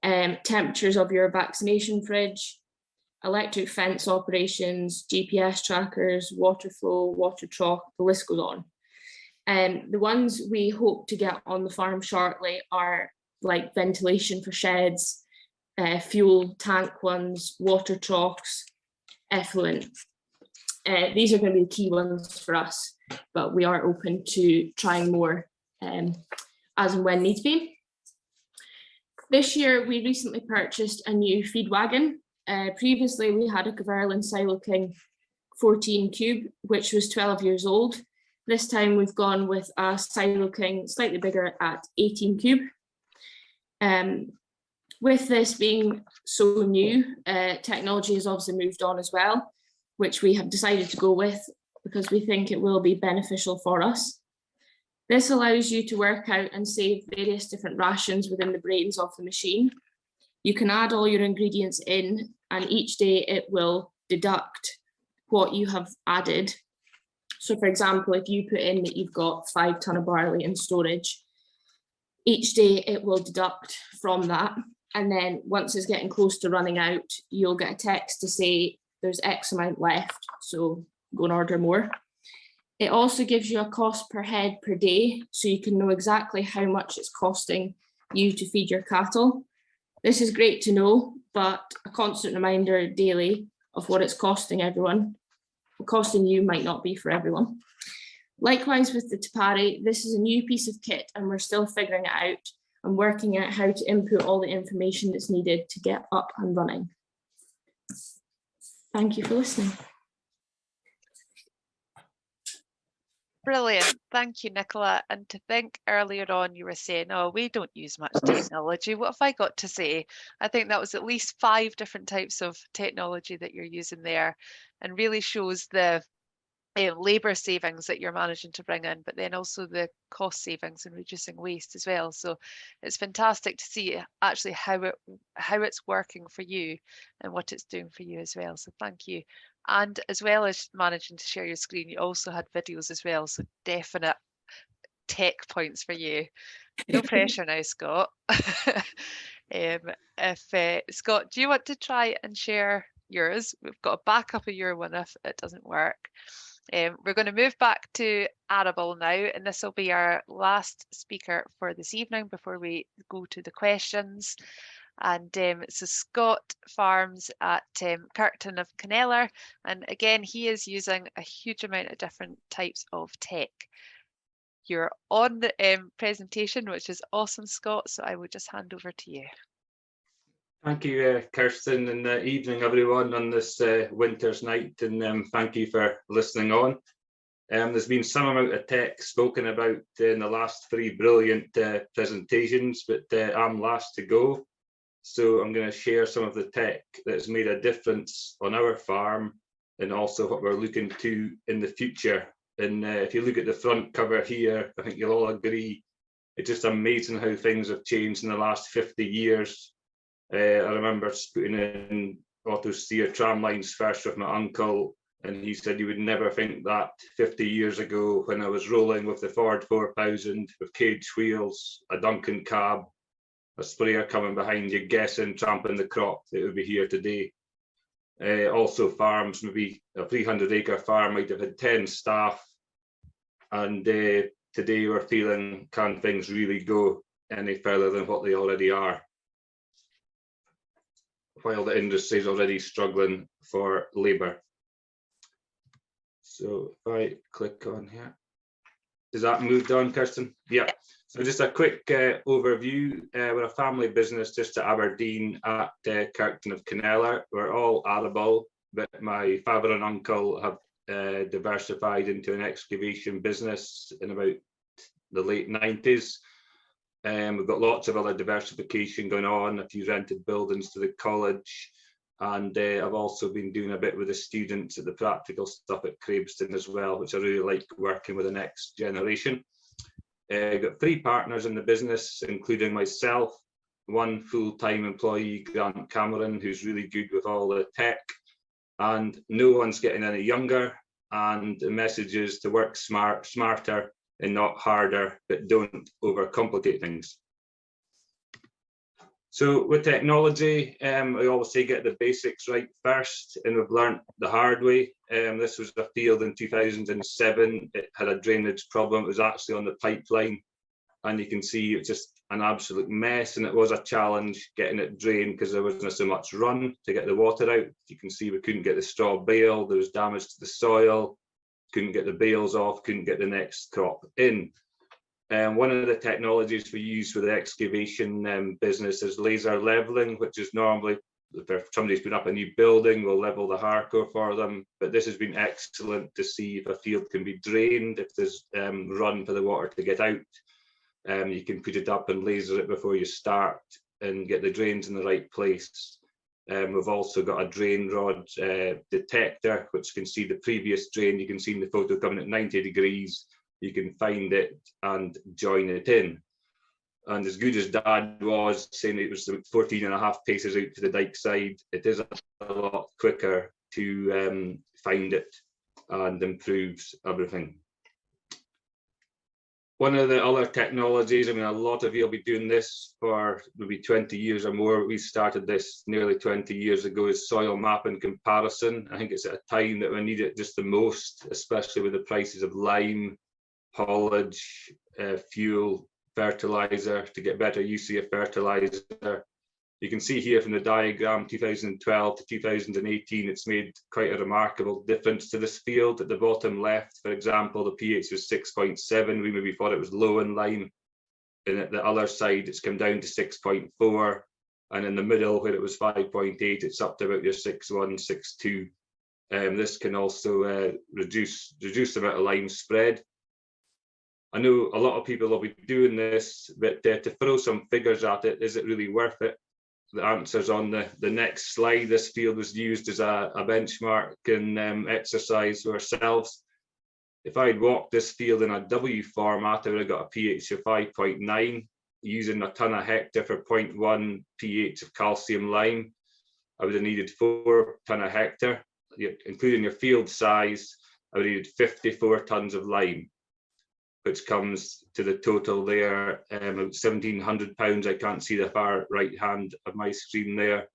temperatures of your vaccination fridge, electric fence operations, GPS trackers, water flow, water trough, the list goes on. The ones we hope to get on the farm shortly are like ventilation for sheds, fuel tank ones, water troughs, effluent. These are going to be the key ones for us, but we are open to trying more as and when needs be. This year, we recently purchased a new feed wagon. Previously, we had a Gaverlin Silo King 14 cube, which was 12 years old. This time we've gone with a Silo King slightly bigger at 18 cube. With this being so new, technology has obviously moved on as well, which we have decided to go with because we think it will be beneficial for us. This allows you to work out and save various different rations within the brains of the machine. You can add all your ingredients in, and each day it will deduct what you have added. So for example, if you put in that you've got 5 ton of barley in storage, each day it will deduct from that. And then once it's getting close to running out, you'll get a text to say there's X amount left, so go and order more. It also gives you a cost per head per day, so you can know exactly how much it's costing you to feed your cattle. This is great to know, but a constant reminder daily of what it's costing everyone. Costing you might not be for everyone. Likewise with the Tapari, this is a new piece of kit and we're still figuring it out and working out how to input all the information that's needed to get up and running. Thank you for listening. Brilliant. Thank you, Nicola. And to think earlier on, you were saying, oh, we don't use much technology. What have I got to say? I think that was at least 5 different types of technology that you're using there, and really shows the labour savings that you're managing to bring in, but then also the cost savings and reducing waste as well. So it's fantastic to see actually how it's working for you and what it's doing for you as well. So thank you. And as well as managing to share your screen, you also had videos as well. So definite tech points for you. No pressure now, Scott. Scott, do you want to try and share yours? We've got a backup of your one if it doesn't work. We're going to move back to arable now, and this will be our last speaker for this evening before we go to the questions. And so Scott farms at Kirkton of Kinellar, and again he is using a huge amount of different types of tech. You're on the presentation, which is awesome, Scott, so I will just hand over to you. Thank you, Kirsten, and evening everyone on this winter's night, and thank you for listening on. There's been some amount of tech spoken about in the last 3 brilliant presentations, but I'm last to go. So I'm going to share some of the tech that has made a difference on our farm and also what we're looking to in the future. And if you look at the front cover here, I think you'll all agree, it's just amazing how things have changed in the last 50 years. I remember putting in auto steer tram lines first with my uncle, and he said you would never think that 50 years ago when I was rolling with the Ford 4000 with cage wheels, a Duncan cab, a sprayer coming behind you, guessing, tramping the crop, that would be here today. Also farms, maybe a 300-acre farm might have had 10 staff, and today we're feeling, can things really go any further than what they already are, while the industry is already struggling for labour. So if I click on here, is that moved on, Kirsten? Yeah. So just a quick overview. We're a family business just at Aberdeen at Kirkton of Kinellar. We're all arable, but my father and uncle have diversified into an excavation business in about the late 90s. We've got lots of other diversification going on, a few rented buildings to the college, and I've also been doing a bit with the students at the practical stuff at Craibston as well, which I really like, working with the next generation. I've got 3 partners in the business, including myself. one full-time employee, Grant Cameron, who's really good with all the tech, and no one's getting any younger. And the message is to work smarter and not harder, but don't overcomplicate things. So with technology, I always say get the basics right first, and we've learnt the hard way. This was a field in 2007. It had a drainage problem. It was actually on the pipeline, and you can see it's just an absolute mess, and it was a challenge getting it drained because there wasn't so much run to get the water out. You can see we couldn't get the straw bale, there was damage to the soil, couldn't get the bales off, couldn't get the next crop in. One of the technologies we use for the excavation business is laser leveling, which is normally, if somebody's put up a new building, we'll level the hardcore for them. But this has been excellent to see if a field can be drained, if there's run for the water to get out. You can put it up and laser it before you start and get the drains in the right place. We've also got a drain rod detector, which can see the previous drain. You can see in the photo coming at 90 degrees. You can find it and join it in. And as good as Dad was saying it was 14.5 paces out to the dike side, it is a lot quicker to find it and improves everything. One of the other technologies, I mean, a lot of you will be doing this for maybe 20 years or more. We started this nearly 20 years ago, is soil mapping comparison. I think it's at a time that we need it just the most, especially with the prices of lime, haulage, fuel, fertiliser, to get better use of your fertiliser. You can see here from the diagram 2012 to 2018, it's made quite a remarkable difference to this field. At the bottom left, for example, the pH was 6.7. We maybe thought it was low in lime. And at the other side, it's come down to 6.4. And in the middle, where it was 5.8, it's up to about your 6.1, 6.2. This can also reduce the amount of lime spread. I know a lot of people will be doing this, but to throw some figures at it, is it really worth it? The answer's on the next slide. This field was used as a benchmark and exercise for ourselves. If I'd walked this field in a W format, I would have got a pH of 5.9, using a tonne a hectare for 0.1 pH of calcium lime. I would have needed 4 tonne a hectare, including your field size. I would have needed 54 tonnes of lime, which comes to the total there, £1,700. I can't see the far right hand of my screen there.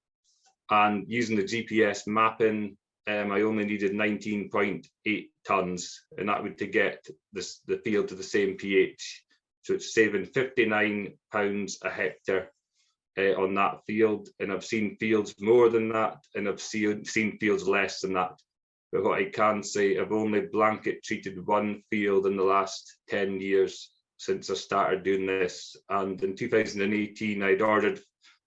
And using the GPS mapping, I only needed 19.8 tonnes, and that would to get the field to the same pH. So it's saving £59 a hectare on that field. And I've seen fields more than that, and I've seen fields less than that. But what I can say, I've only blanket treated one field in the last 10 years since I started doing this. And in 2018, I'd ordered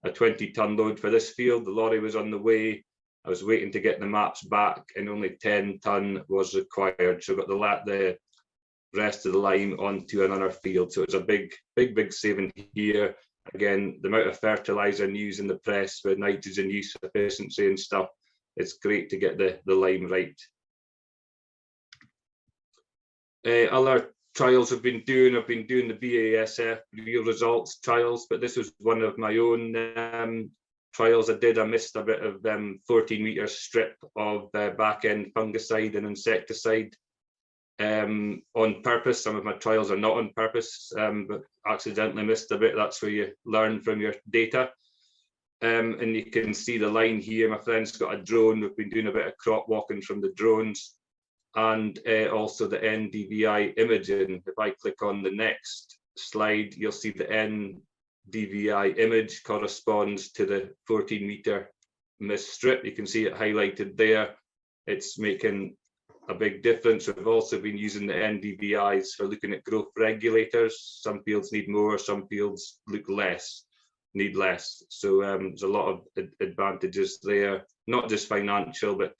a 20-tonne load for this field. The lorry was on the way. I was waiting to get the maps back, and only 10 tonne was required. So I got the rest of the lime onto another field. So it's a big saving here. Again, the amount of fertiliser news in the press with nitrogen use efficiency and stuff, it's great to get the lime right. Other trials I've been doing the BASF real results trials, but this was one of my own trials I did. I missed a bit of 14-metre strip of back end fungicide and insecticide on purpose. Some of my trials are not on purpose, but accidentally missed a bit. That's where you learn from your data. And you can see the line here. My friend's got a drone. We've been doing a bit of crop walking from the drones, and also the NDVI imaging. If I click on the next slide, you'll see the NDVI image corresponds to the 14-metre mist strip. You can see it highlighted there. It's making a big difference. We've also been using the NDVIs for looking at growth regulators. Some fields need more, some fields need less. So there's a lot of advantages there, not just financial, but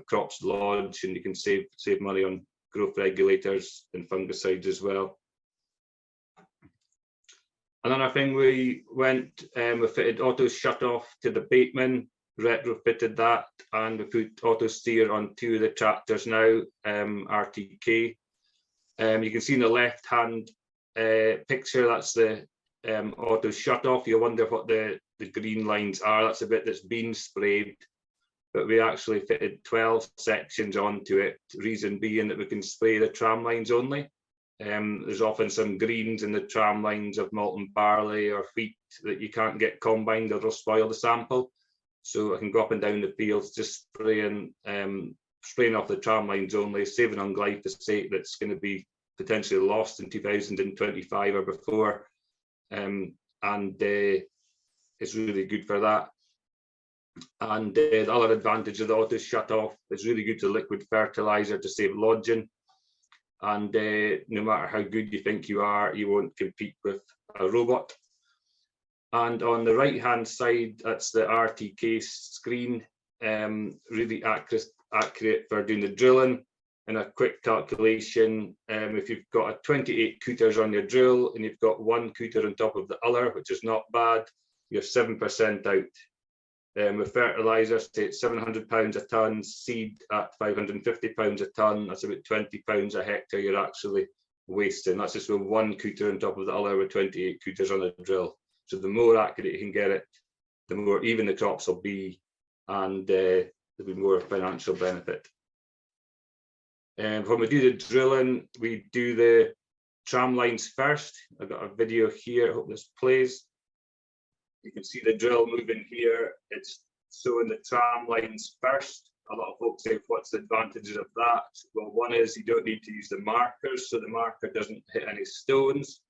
crops lodge, and you can save money on growth regulators and fungicides as well. Another thing, we fitted auto shut off to the bateman, retrofitted that, and we put auto steer on 2 of the tractors now, RTK. You can see in the left hand picture, that's the auto shut off. You wonder what the green lines are. That's a bit that's been sprayed, but we actually fitted 12 sections onto it, reason being that we can spray the tram lines only. There's often some greens in the tram lines of malt and barley or wheat that you can't get combined or they'll spoil the sample. So I can go up and down the fields just spraying off the tram lines only, saving on glyphosate that's going to be potentially lost in 2025 or before. It's really good for that. And the other advantage of the auto shut off is really good to liquid fertiliser to save lodging. And no matter how good you think you are, you won't compete with a robot. And on the right hand side, that's the RTK screen, really accurate for doing the drilling. And a quick calculation, if you've got a 28 cooters on your drill and you've got one cooter on top of the other, which is not bad, you're 7% out. With fertiliser, say it's £700 a tonne, seed at £550 a tonne, that's about £20 a hectare you're actually wasting. That's just with one cooter on top of the other with 28 cooters on a drill. So the more accurate you can get it, the more even the crops will be, and there'll be more financial benefit. And when we do the drilling, we do the tram lines first. I've got a video here, I hope this plays. You can see the drill moving here. It's showing the tram lines first. A lot of folks say, what's the advantages of that? Well, one is you don't need to use the markers, so the marker doesn't hit any stones.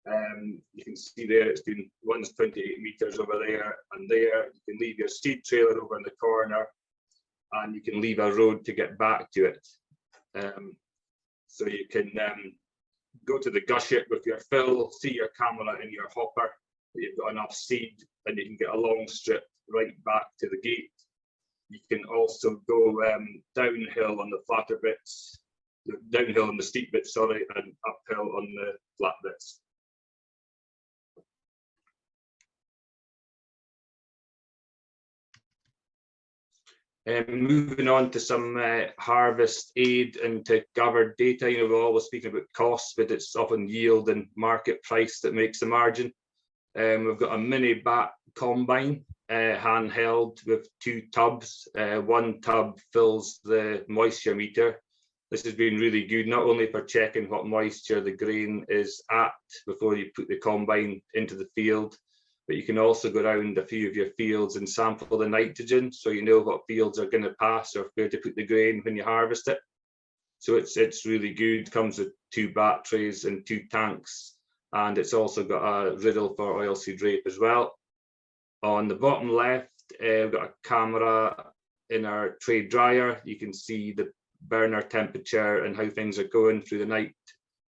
You can see there, it's been one's 28 metres over there and there. You can leave your seed trailer over in the corner, and you can leave a road to get back to it. So you can go to the gushet with your fill, see your camera in your hopper, that you've got enough seed, and you can get a long strip right back to the gate. You can also go downhill on the flatter bits, downhill on the steep bits, sorry, and uphill on the flat bits. Moving on to some harvest aid and to gather data. You know, we're always speaking about costs, but it's often yield and market price that makes the margin. We've got a mini bat combine, handheld with 2 tubs. One tub fills the moisture meter. This has been really good, not only for checking what moisture the grain is at before you put the combine into the field, but you can also go around a few of your fields and sample the nitrogen, so you know what fields are going to pass or where to put the grain when you harvest it. So it's really good. Comes with 2 batteries and 2 tanks, and it's also got a riddle for oilseed rape as well. On the bottom left, we've got a camera in our tray dryer. You can see the burner temperature and how things are going through the night.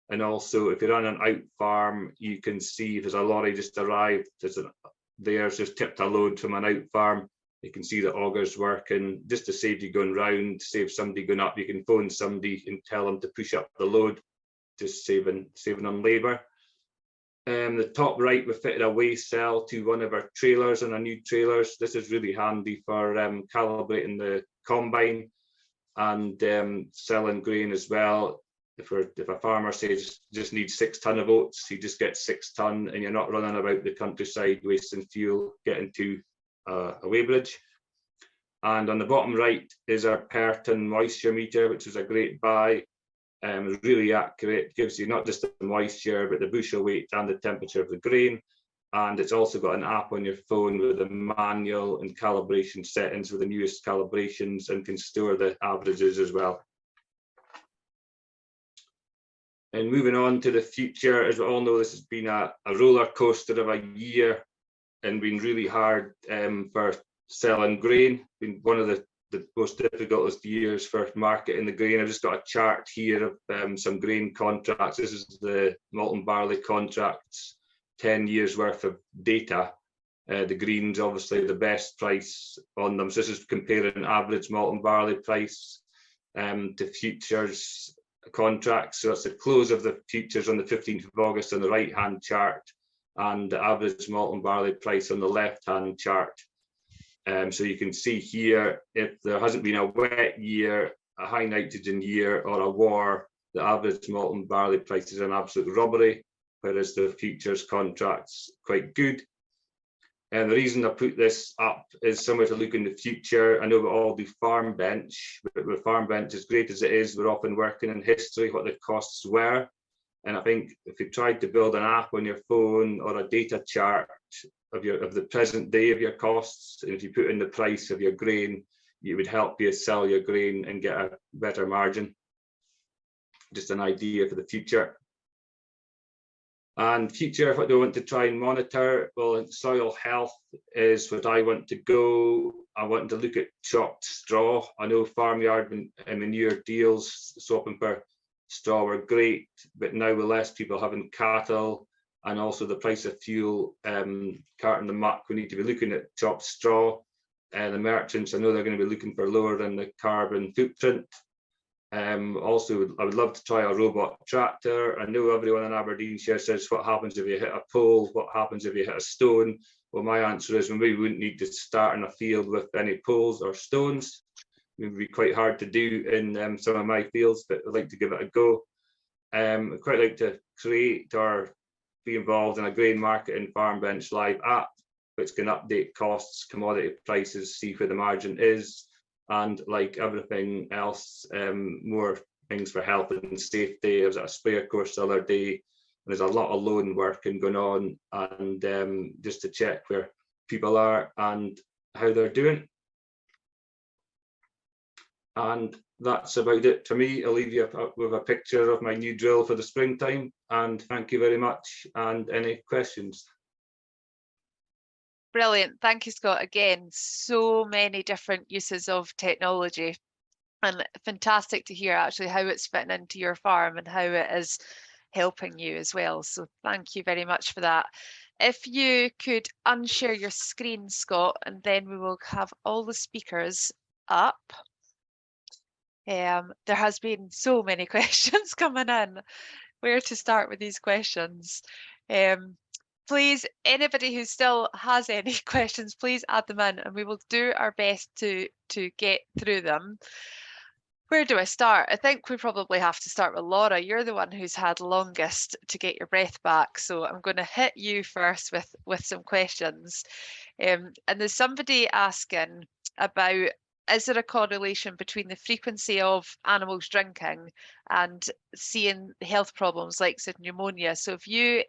And also, if you're on an out farm, you can see if there's a lorry just arrived, there's just tipped a load from an out farm. You can see the augers working, just to save you going round, save somebody going up. You can phone somebody and tell them to push up the load, just saving on labour. The top right, we fitted a weigh cell to one of our trailers and our new trailers. This is really handy for calibrating the combine and selling grain as well. If a farmer says just needs 6 tonne of oats, he just gets 6 tonne, and you're not running about the countryside wasting fuel getting to a weighbridge. And on the bottom right is our Kirkton moisture meter, which is a great buy. Really accurate, gives you not just the moisture, but the bushel weight and the temperature of the grain. And it's also got an app on your phone with the manual and calibration settings with the newest calibrations, and can store the averages as well. And moving on to the future, as we all know, this has been a roller coaster of a year and been really hard for selling grain. Been one of the most difficult years for marketing the grain. I've just got a chart here of some grain contracts. This is the malt and barley contracts, 10 years worth of data. The green's obviously the best price on them. So this is comparing average malt and barley price to futures contracts. So it's the close of the futures on the 15th of August on the right hand chart, and the average malt and barley price on the left hand chart. So you can see here, if there hasn't been a wet year, a high nitrogen year, or a war, the average malt and barley price is an absolute robbery. whereas the futures contract's quite good. And the reason I put this up is somewhere to look in the future. I know we all do farm bench, but with farm bench, as great as it is, we're often working in history, what the costs were. And I think if you tried to build an app on your phone or a data chart of the present day of your costs, and if you put in the price of your grain, it would help you sell your grain and get a better margin. Just an idea for the future. And future, what do I want to try and monitor? Well, soil health is what I want to go. I want to look at chopped straw. I know farmyard and manure deals, swapping for straw were great, but now with less people having cattle and also the price of fuel, carting the muck, we need to be looking at chopped straw. The merchants, I know they're going to be looking for lower than the carbon footprint. Also, I would love to try a robot tractor. I know everyone in Aberdeenshire says, what happens if you hit a pole? What happens if you hit a stone? Well, my answer is, we wouldn't need to start in a field with any poles or stones. It would be quite hard to do in some of my fields, but I'd like to give it a go. I'd quite like to create or be involved in a grain market and farm bench live app, which can update costs, commodity prices, see where the margin is. And like everything else, more things for health and safety. I was at a sprayer course the other day, and there's a lot of loan working going on, and just to check where people are and how they're doing. And that's about it for me. I'll leave you with a picture of my new drill for the springtime, and thank you very much. And any questions? Brilliant. Thank you, Scott. Again, so many different uses of technology, and fantastic to hear actually how it's fitting into your farm and how it is helping you as well. So thank you very much for that. If you could unshare your screen, Scott, and then we will have all the speakers up. There has been so many questions coming in. Where to start with these questions? Please, anybody who still has any questions, please add them in, and we will do our best to get through them. Where do I start? I think we probably have to start with Laura. You're the one who's had longest to get your breath back, so I'm going to hit you first with some questions. And there's somebody asking about, is there a correlation between the frequency of animals drinking and seeing health problems like pneumonia? So if you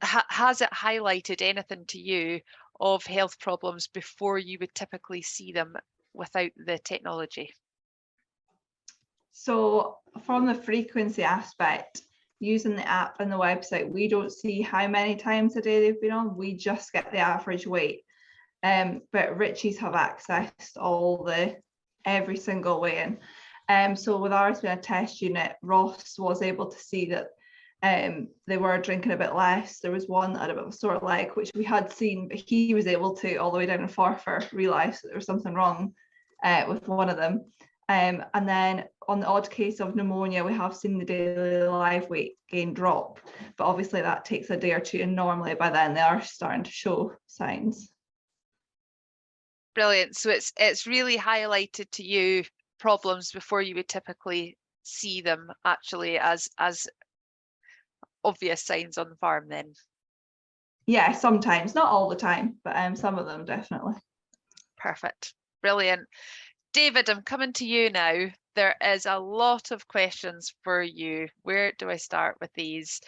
has it highlighted anything to you of health problems before you would typically see them without the technology? So from the frequency aspect, using the app and the website, we don't see how many times a day they've been on, we just get the average weight. But Richie's have accessed every single weigh-in. So with ours being a test unit, Ross was able to see that they were drinking a bit less. There was one that had a bit of a sore leg, which we had seen, but he was able to, all the way down in Forfar, realise that there was something wrong with one of them. And then on the odd case of pneumonia, we have seen the daily live weight gain drop, but obviously that takes a day or two, and normally by then they are starting to show signs. Brilliant. So it's really highlighted to you problems before you would typically see them actually as obvious signs on the farm then? Yeah, sometimes, not all the time, but some of them definitely. Perfect. Brilliant. David, I'm coming to you now. There is a lot of questions for you. Where do I start with these?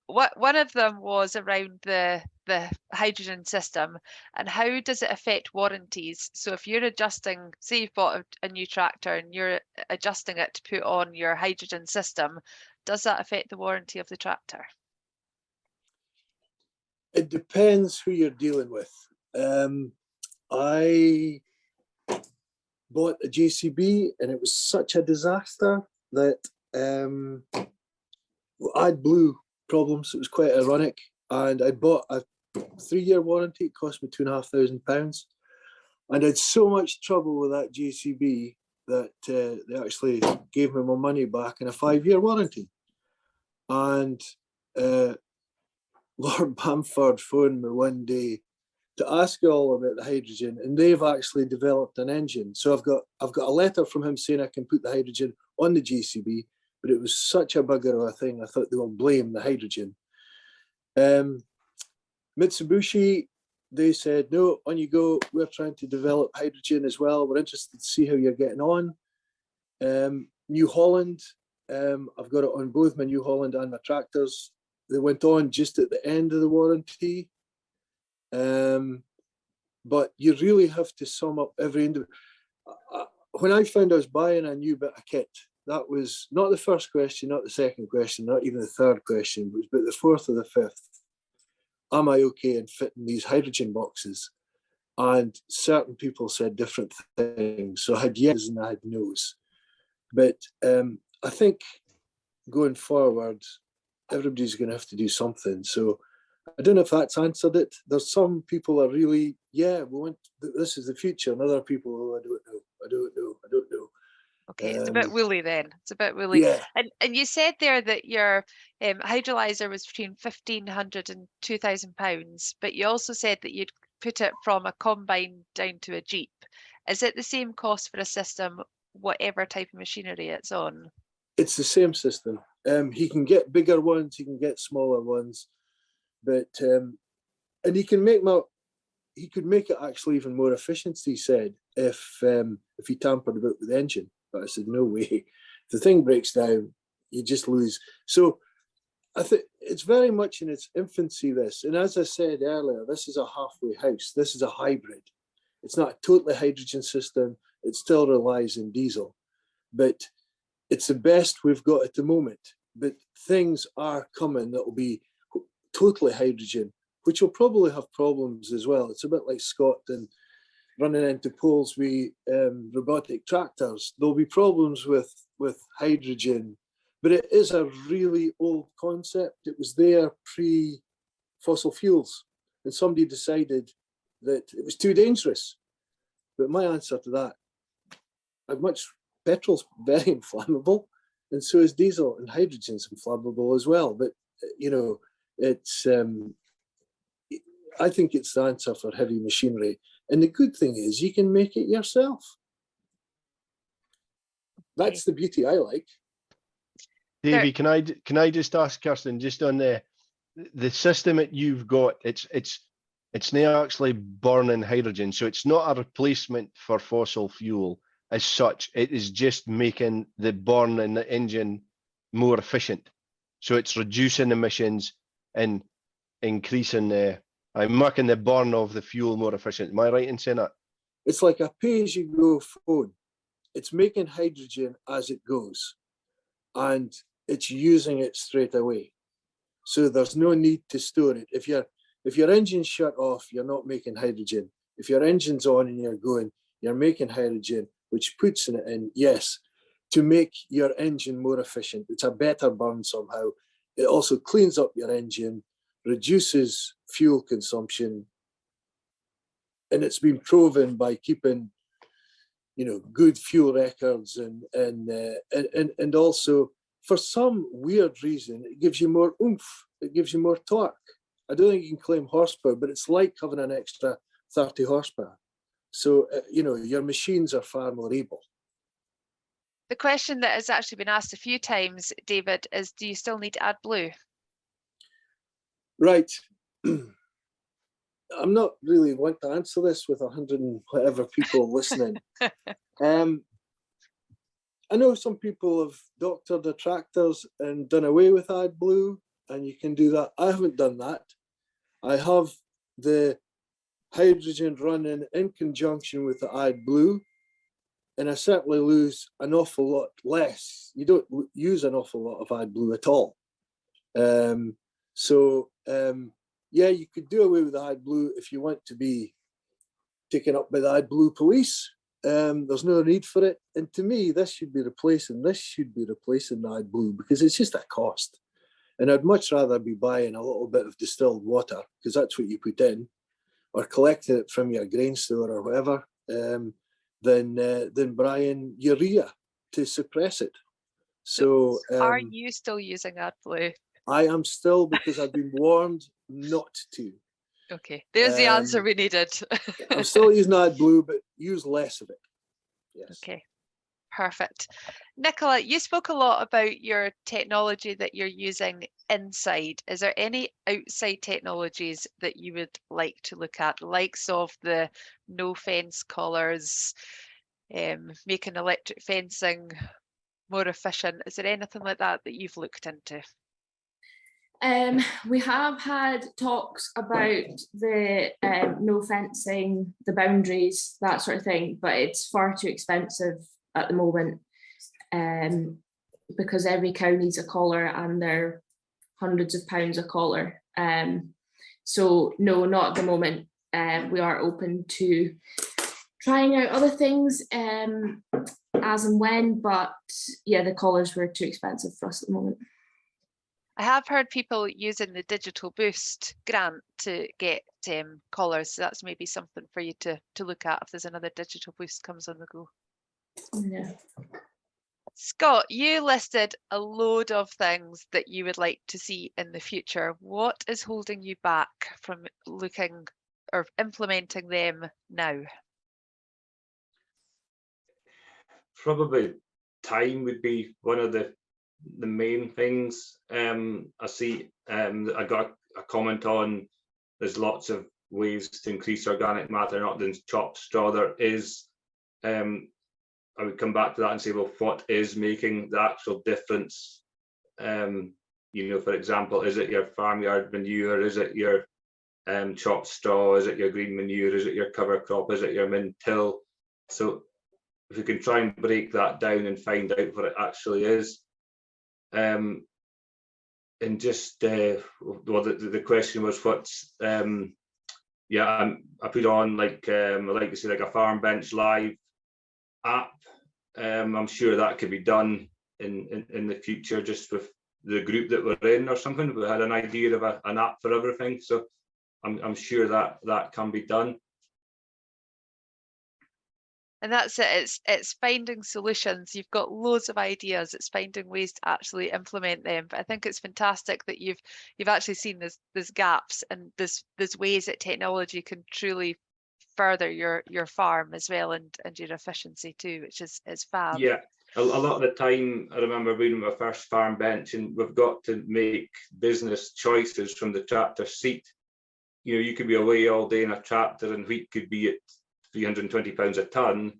One of them was around the hydrogen system and how does it affect warranties? So if you're adjusting, say you've bought a new tractor and you're adjusting it to put on your hydrogen system, does that affect the warranty of the tractor? It depends who you're dealing with. I bought a JCB and it was such a disaster that I had blue problems. It was quite ironic, and I bought a 3-year warranty. It cost me £2,500, and I had so much trouble with that JCB that they actually gave me my money back in a 5-year warranty. And Lord Bamford phoned me one day to ask all about the hydrogen, and they've actually developed an engine. So I've got a letter from him saying I can put the hydrogen on the JCB, but it was such a bugger of a thing. I thought they will blame the hydrogen. Mitsubishi, they said, no, on you go. We're trying to develop hydrogen as well. We're interested to see how you're getting on. New Holland, I've got it on both my New Holland and my tractors. They went on just at the end of the warranty. But you really have to sum up every individual. When I found I was buying a new bit of kit, that was not the first question, not the second question, not even the third question, but the fourth or the fifth. Am I okay in fitting these hydrogen boxes? And certain people said different things. So I had yes and I had no's. But I think going forward, everybody's going to have to do something. So I don't know if that's answered it. There's some people are really, yeah, we want, this is the future. And other people, oh, I don't know. Okay, it's a bit woolly then. It's a bit woolly. Yeah. And you said there that your hydrolyzer was between £1,500 and £2,000, but you also said that you'd put it from a combine down to a Jeep. Is it the same cost for a system, whatever type of machinery it's on? It's the same system. He can get bigger ones, he can get smaller ones, but and he could make it actually even more efficient, he said, if he tampered about with the engine. But I said, no way. If the thing breaks down, you just lose. So I think it's very much in its infancy, this. And as I said earlier, this is a halfway house. This is a hybrid. It's not a totally hydrogen system. It still relies on diesel. But it's the best we've got at the moment. But things are coming that will be totally hydrogen, which will probably have problems as well. It's a bit like Scotland running into poles with robotic tractors. There'll be problems with hydrogen, but it is a really old concept. It was there pre-fossil fuels, and somebody decided that it was too dangerous. But my answer to that, petrol's very inflammable, and so is diesel, and hydrogen's inflammable as well. But you know, it's I think it's the answer for heavy machinery. And the good thing is you can make it yourself. That's the beauty I like. Davey, can I just ask Kirsten, just on the system that you've got, it's now actually burning hydrogen, so it's not a replacement for fossil fuel as such. It is just making the burn in the engine more efficient. So it's reducing emissions and increasing making the burn of the fuel more efficient. Am I right in saying that? It's like a pay-as-you-go phone. It's making hydrogen as it goes, and it's using it straight away. So there's no need to store it. If your engine's shut off, you're not making hydrogen. If your engine's on and you're going, you're making hydrogen, which puts it in, yes, to make your engine more efficient. It's a better burn somehow. It also cleans up your engine, reduces fuel consumption, and it's been proven by keeping, you know, good fuel records, and also for some weird reason it gives you more oomph, it gives you more torque. I don't think you can claim horsepower, but it's like having an extra 30 horsepower. So you know, your machines are far more able. The question that has actually been asked a few times, David, is do you still need to add blue? Right. I'm not really want to answer this with 100 and whatever people listening. I know some people have doctored the tractors and done away with AdBlue, and you can do that. I haven't done that. I have the hydrogen running in conjunction with the AdBlue, and I certainly lose an awful lot less. You don't use an awful lot of AdBlue at all. Yeah, you could do away with the AdBlue if you want to be taken up by the AdBlue police. There's no need for it. And to me, this should be replacing the AdBlue, because it's just a cost. And I'd much rather be buying a little bit of distilled water, because that's what you put in, or collecting it from your grain store or whatever, than buying urea to suppress it. So are you still using AdBlue? I am still, because I've been warned not to. Okay, there's the answer we needed. I'm still using AdBlue, but use less of it. Yes. Okay. Perfect. Nicola, you spoke a lot about your technology that you're using inside. Is there any outside technologies that you would like to look at, the likes of the no fence collars, making electric fencing more efficient? Is there anything like that that you've looked into? We have had talks about the no fencing, the boundaries, that sort of thing, but it's far too expensive at the moment, because every cow needs a collar and they're hundreds of pounds a collar. So no, not at the moment. We are open to trying out other things as and when, but yeah, the collars were too expensive for us at the moment. I have heard people using the Digital Boost grant to get collars, so that's maybe something for you to look at if there's another Digital Boost comes on the go. Yeah. Scott, you listed a load of things that you would like to see in the future. What is holding you back from looking or implementing them now? Probably time would be one of the main things. I see I got a comment on there's lots of ways to increase organic matter, not than chopped straw. There is, I would come back to that and say, well, what is making the actual difference? You know, for example, is it your farmyard manure? Is it your chopped straw? Is it your green manure? Is it your cover crop? Is it your min-till? So if we can try and break that down and find out what it actually is. And just well, the question was what's yeah, I put on like I like to say like a Farm Bench Live app. I'm sure that could be done in the future, just with the group that we're in or something. We had an idea of an app for everything, so I'm sure that can be done. And that's it. It's finding solutions. You've got loads of ideas. It's finding ways to actually implement them. But I think it's fantastic that you've actually seen there's gaps and there's ways that technology can truly further your farm as well and your efficiency too, which is fab. Yeah, a lot of the time I remember reading my first farm bench, and we've got to make business choices from the tractor seat. You know, you could be away all day in a tractor and wheat could be at £320 a tonne,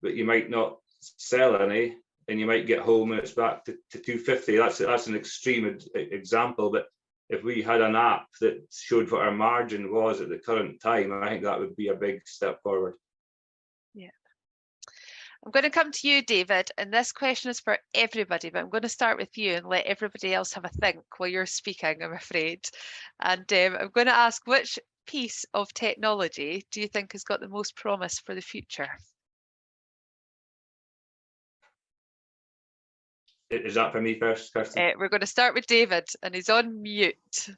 but you might not sell any, and you might get home and it's back to 250. That's an extreme example, but if we had an app that showed what our margin was at the current time, I think that would be a big step forward. Yeah. I'm going to come to you, David, and this question is for everybody, but I'm going to start with you and let everybody else have a think while you're speaking, I'm afraid. And I'm going to ask, which piece of technology do you think has got the most promise for the future? Is that for me first, Kirsten? We're going to start with David, and he's on mute.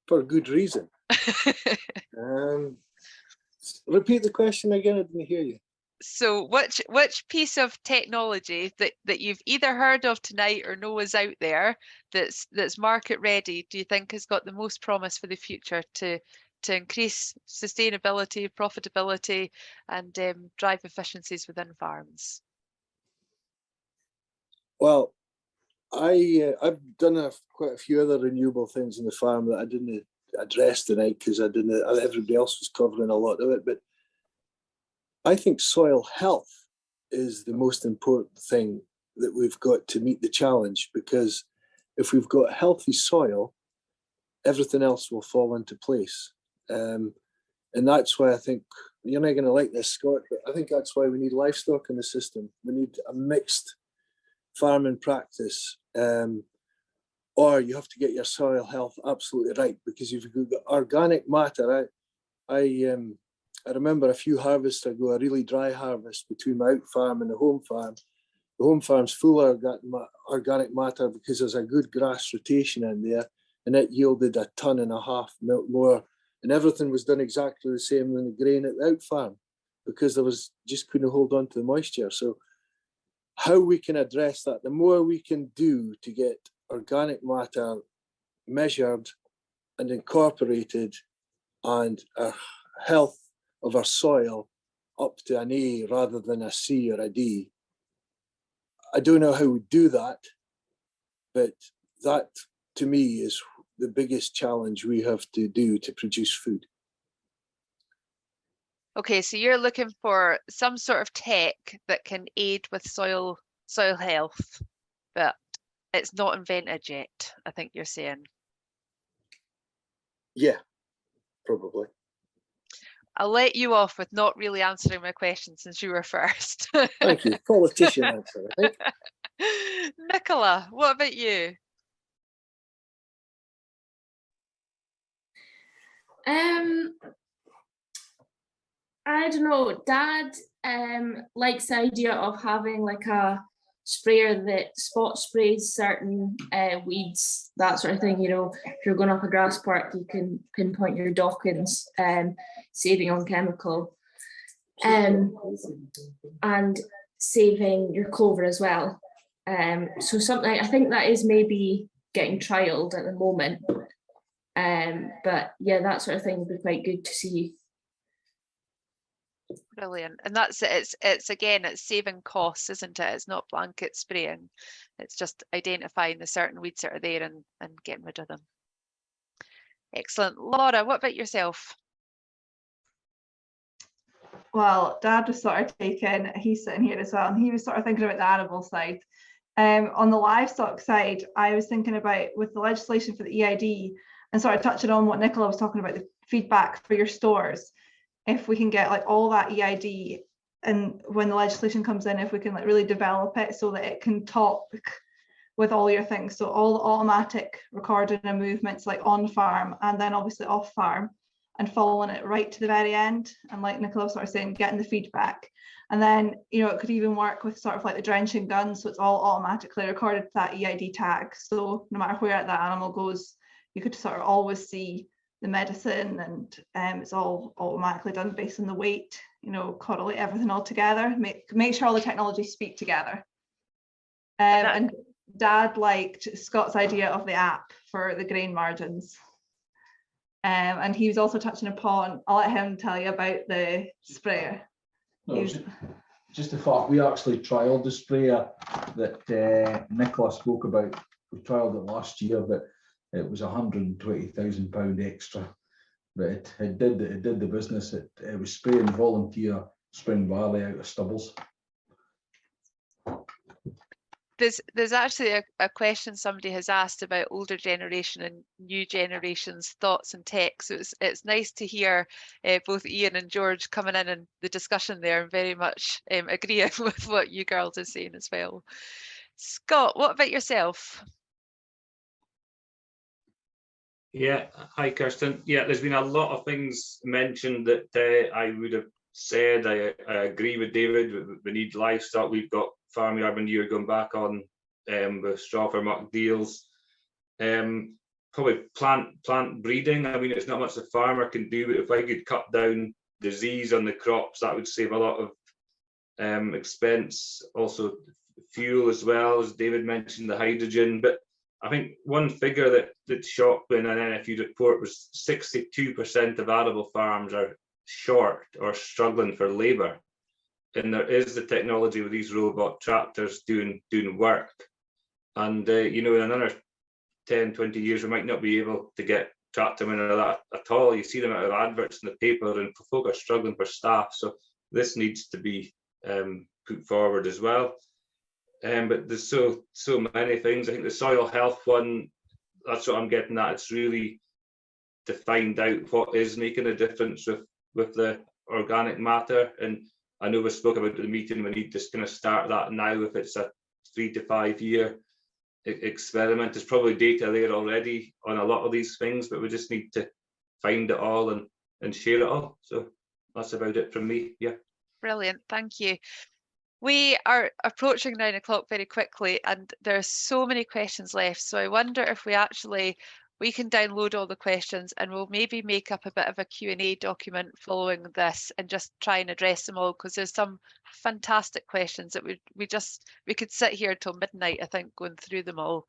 For good reason. Repeat the question again, I didn't hear you. So which piece of technology that you've either heard of tonight or know is out there that's market ready do you think has got the most promise for the future to increase sustainability, profitability, and drive efficiencies within farms? Well, I've done quite a few other renewable things in the farm that I didn't address tonight because everybody else was covering a lot of it, but I think soil health is the most important thing that we've got to meet the challenge, because if we've got healthy soil, everything else will fall into place. And that's why I think, you're not going to like this, Scott, but I think that's why we need livestock in the system. We need a mixed farming practice, or you have to get your soil health absolutely right, because if you've got organic matter, I remember a few harvests ago, a really dry harvest between my out farm and the home farm. The home farm's full of organic matter because there's a good grass rotation in there, and it yielded 1.5 tons milk more. And everything was done exactly the same in the grain at the out farm because there was just couldn't hold on to the moisture. So how we can address that, the more we can do to get organic matter measured and incorporated, and our health of our soil up to an A rather than a C or a D. I don't know how we do that, but that to me is the biggest challenge we have to do to produce food. Okay, so you're looking for some sort of tech that can aid with soil health, but it's not invented yet, I think you're saying. Yeah, probably. I'll let you off with not really answering my question since you were first. Thank you. Politician answer, I think. Nicola, what about you? I don't know. Dad likes the idea of having like a sprayer that spot sprays certain weeds, that sort of thing. You know, if you're going up a grass park, you can pinpoint your dockings, saving on chemical, and saving your clover as well. So something, I think that is maybe getting trialed at the moment. But yeah, that sort of thing would be quite good to see. Brilliant. And that's it. It's again, it's saving costs, isn't it? It's not blanket spraying. It's just identifying the certain weeds that are there and getting rid of them. Excellent. Laura, what about yourself? Well, Dad was sort of taking, he's sitting here as well, and he was sort of thinking about the arable side. On the livestock side, I was thinking about with the legislation for the EID and sort of touching on what Nicola was talking about, the feedback for your stores. If we can get like all that EID, and when the legislation comes in, if we can like really develop it so that it can talk with all your things. So all the automatic recording and movements like on farm and then obviously off farm, and following it right to the very end. And like Nicola was sort of saying, getting the feedback. And then, you know, it could even work with sort of like the drenching gun. So it's all automatically recorded to that EID tag. So no matter where that animal goes, you could sort of always see the medicine, and it's all automatically done based on the weight, you know, correlate everything all together, make sure all the technologies speak together. And Dad liked Scott's idea of the app for the grain margins. And he was also touching upon, I'll let him tell you about the sprayer. No, just the fact we actually trialled the sprayer that Nicola spoke about. We trialled it last year, but it was £120,000 extra. But it did the business. It was spraying volunteer Spring Valley out of stubbles. There's actually a question somebody has asked about older generation and new generation's thoughts and tech. So it's nice to hear both Ian and George coming in and the discussion there, and very much agreeing with what you girls are saying as well. Scott, what about yourself? Yeah, hi Kirsten. Yeah, there's been a lot of things mentioned that I would have said. I agree with David. We need livestock. We've got farmyard manure going back on with straw for muck deals. Probably plant breeding. I mean, it's not much the farmer can do, but if I could cut down disease on the crops, that would save a lot of expense. Also fuel as well, as David mentioned, the hydrogen. But I think one figure that shocked me in an NFU report was 62% of arable farms are short or struggling for labour. And there is the technology with these robot tractors doing work. And, you know, in another 10, 20 years, we might not be able to get tractormen or that at all. You see them out of adverts in the paper, and folk are struggling for staff. So this needs to be put forward as well. But there's so many things. I think the soil health one, that's what I'm getting at. It's really to find out what is making a difference with the organic matter. And I know we spoke about the meeting, we need to kind of start that now. If it's a 3 to 5 year experiment, there's probably data there already on a lot of these things, but we just need to find it all and share it all. So that's about it from me. Yeah. Brilliant, thank you. We are approaching 9 o'clock very quickly, and there are so many questions left. So I wonder if we can download all the questions, and we'll maybe make up a bit of a Q&A document following this and just try and address them all, because there's some fantastic questions that we could sit here till midnight, I think, going through them all.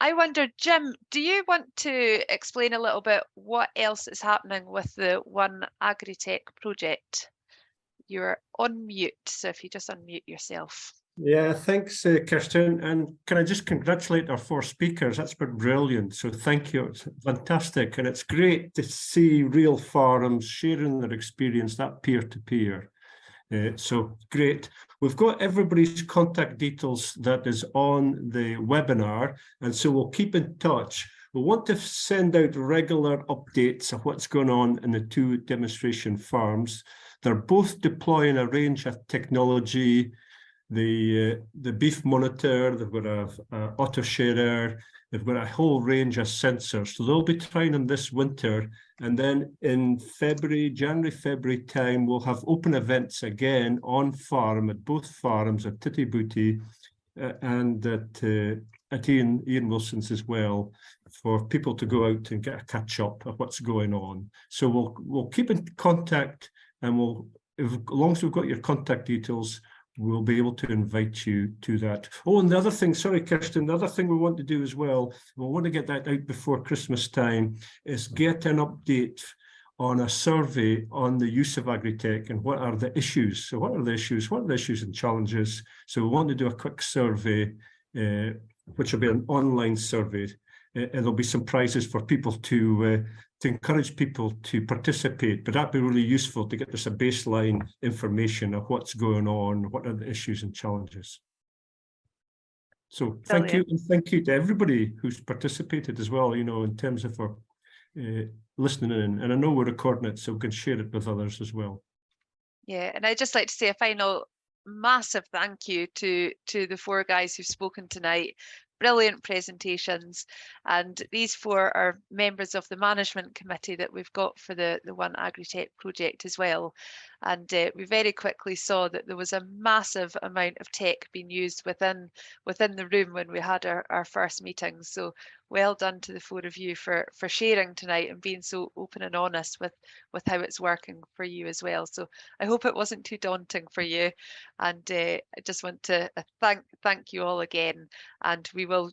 I wonder, Jim, do you want to explain a little bit what else is happening with the ONE Agritech project? You're on mute, so if you just unmute yourself. Yeah, thanks, Kirsten. And can I just congratulate our 4 speakers? That's been brilliant. So thank you. It's fantastic. And it's great to see real farms sharing their experience, that peer-to-peer. So great. We've got everybody's contact details that is on the webinar, and so we'll keep in touch. We want to send out regular updates of what's going on in the 2 demonstration farms. They're both deploying a range of technology. The beef monitor, they've got a auto sharer, they've got a whole range of sensors. So they'll be trying them this winter. And then in January, February time, we'll have open events again on farm at both farms at Beattie and at Ian Wilson's as well, for people to go out and get a catch up of what's going on. So we'll keep in contact, and as long as we've got your contact details, we'll be able to invite you to that. Oh, and the other thing, sorry, Kirsten, the other thing we want to do as well, we want to get that out before Christmas time, is get an update on a survey on the use of Agritech and what are the issues. So what are the issues? What are the issues and challenges? So we want to do a quick survey, which will be an online survey. And there'll be some prizes for people to encourage people to participate, but that'd be really useful to get us a baseline information of what's going on, what are the issues and challenges. So thank you, and thank you to everybody who's participated as well, in terms of our listening in. And I know we're recording it, so we can share it with others as well. Yeah, and I'd just like to say a final massive thank you to the 4 guys who've spoken tonight. Brilliant presentations, and these 4 are members of the management committee that we've got for the ONE Agritech project as well. And we very quickly saw that there was a massive amount of tech being used within the room when we had our first meeting. So well done to the 4 of you for sharing tonight and being so open and honest with how it's working for you as well. So I hope it wasn't too daunting for you, and I just want to thank you all again. And we will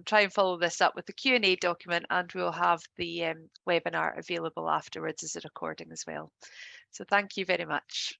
try and follow this up with the Q&A document, and we'll have the webinar available afterwards as a recording as well. So thank you very much.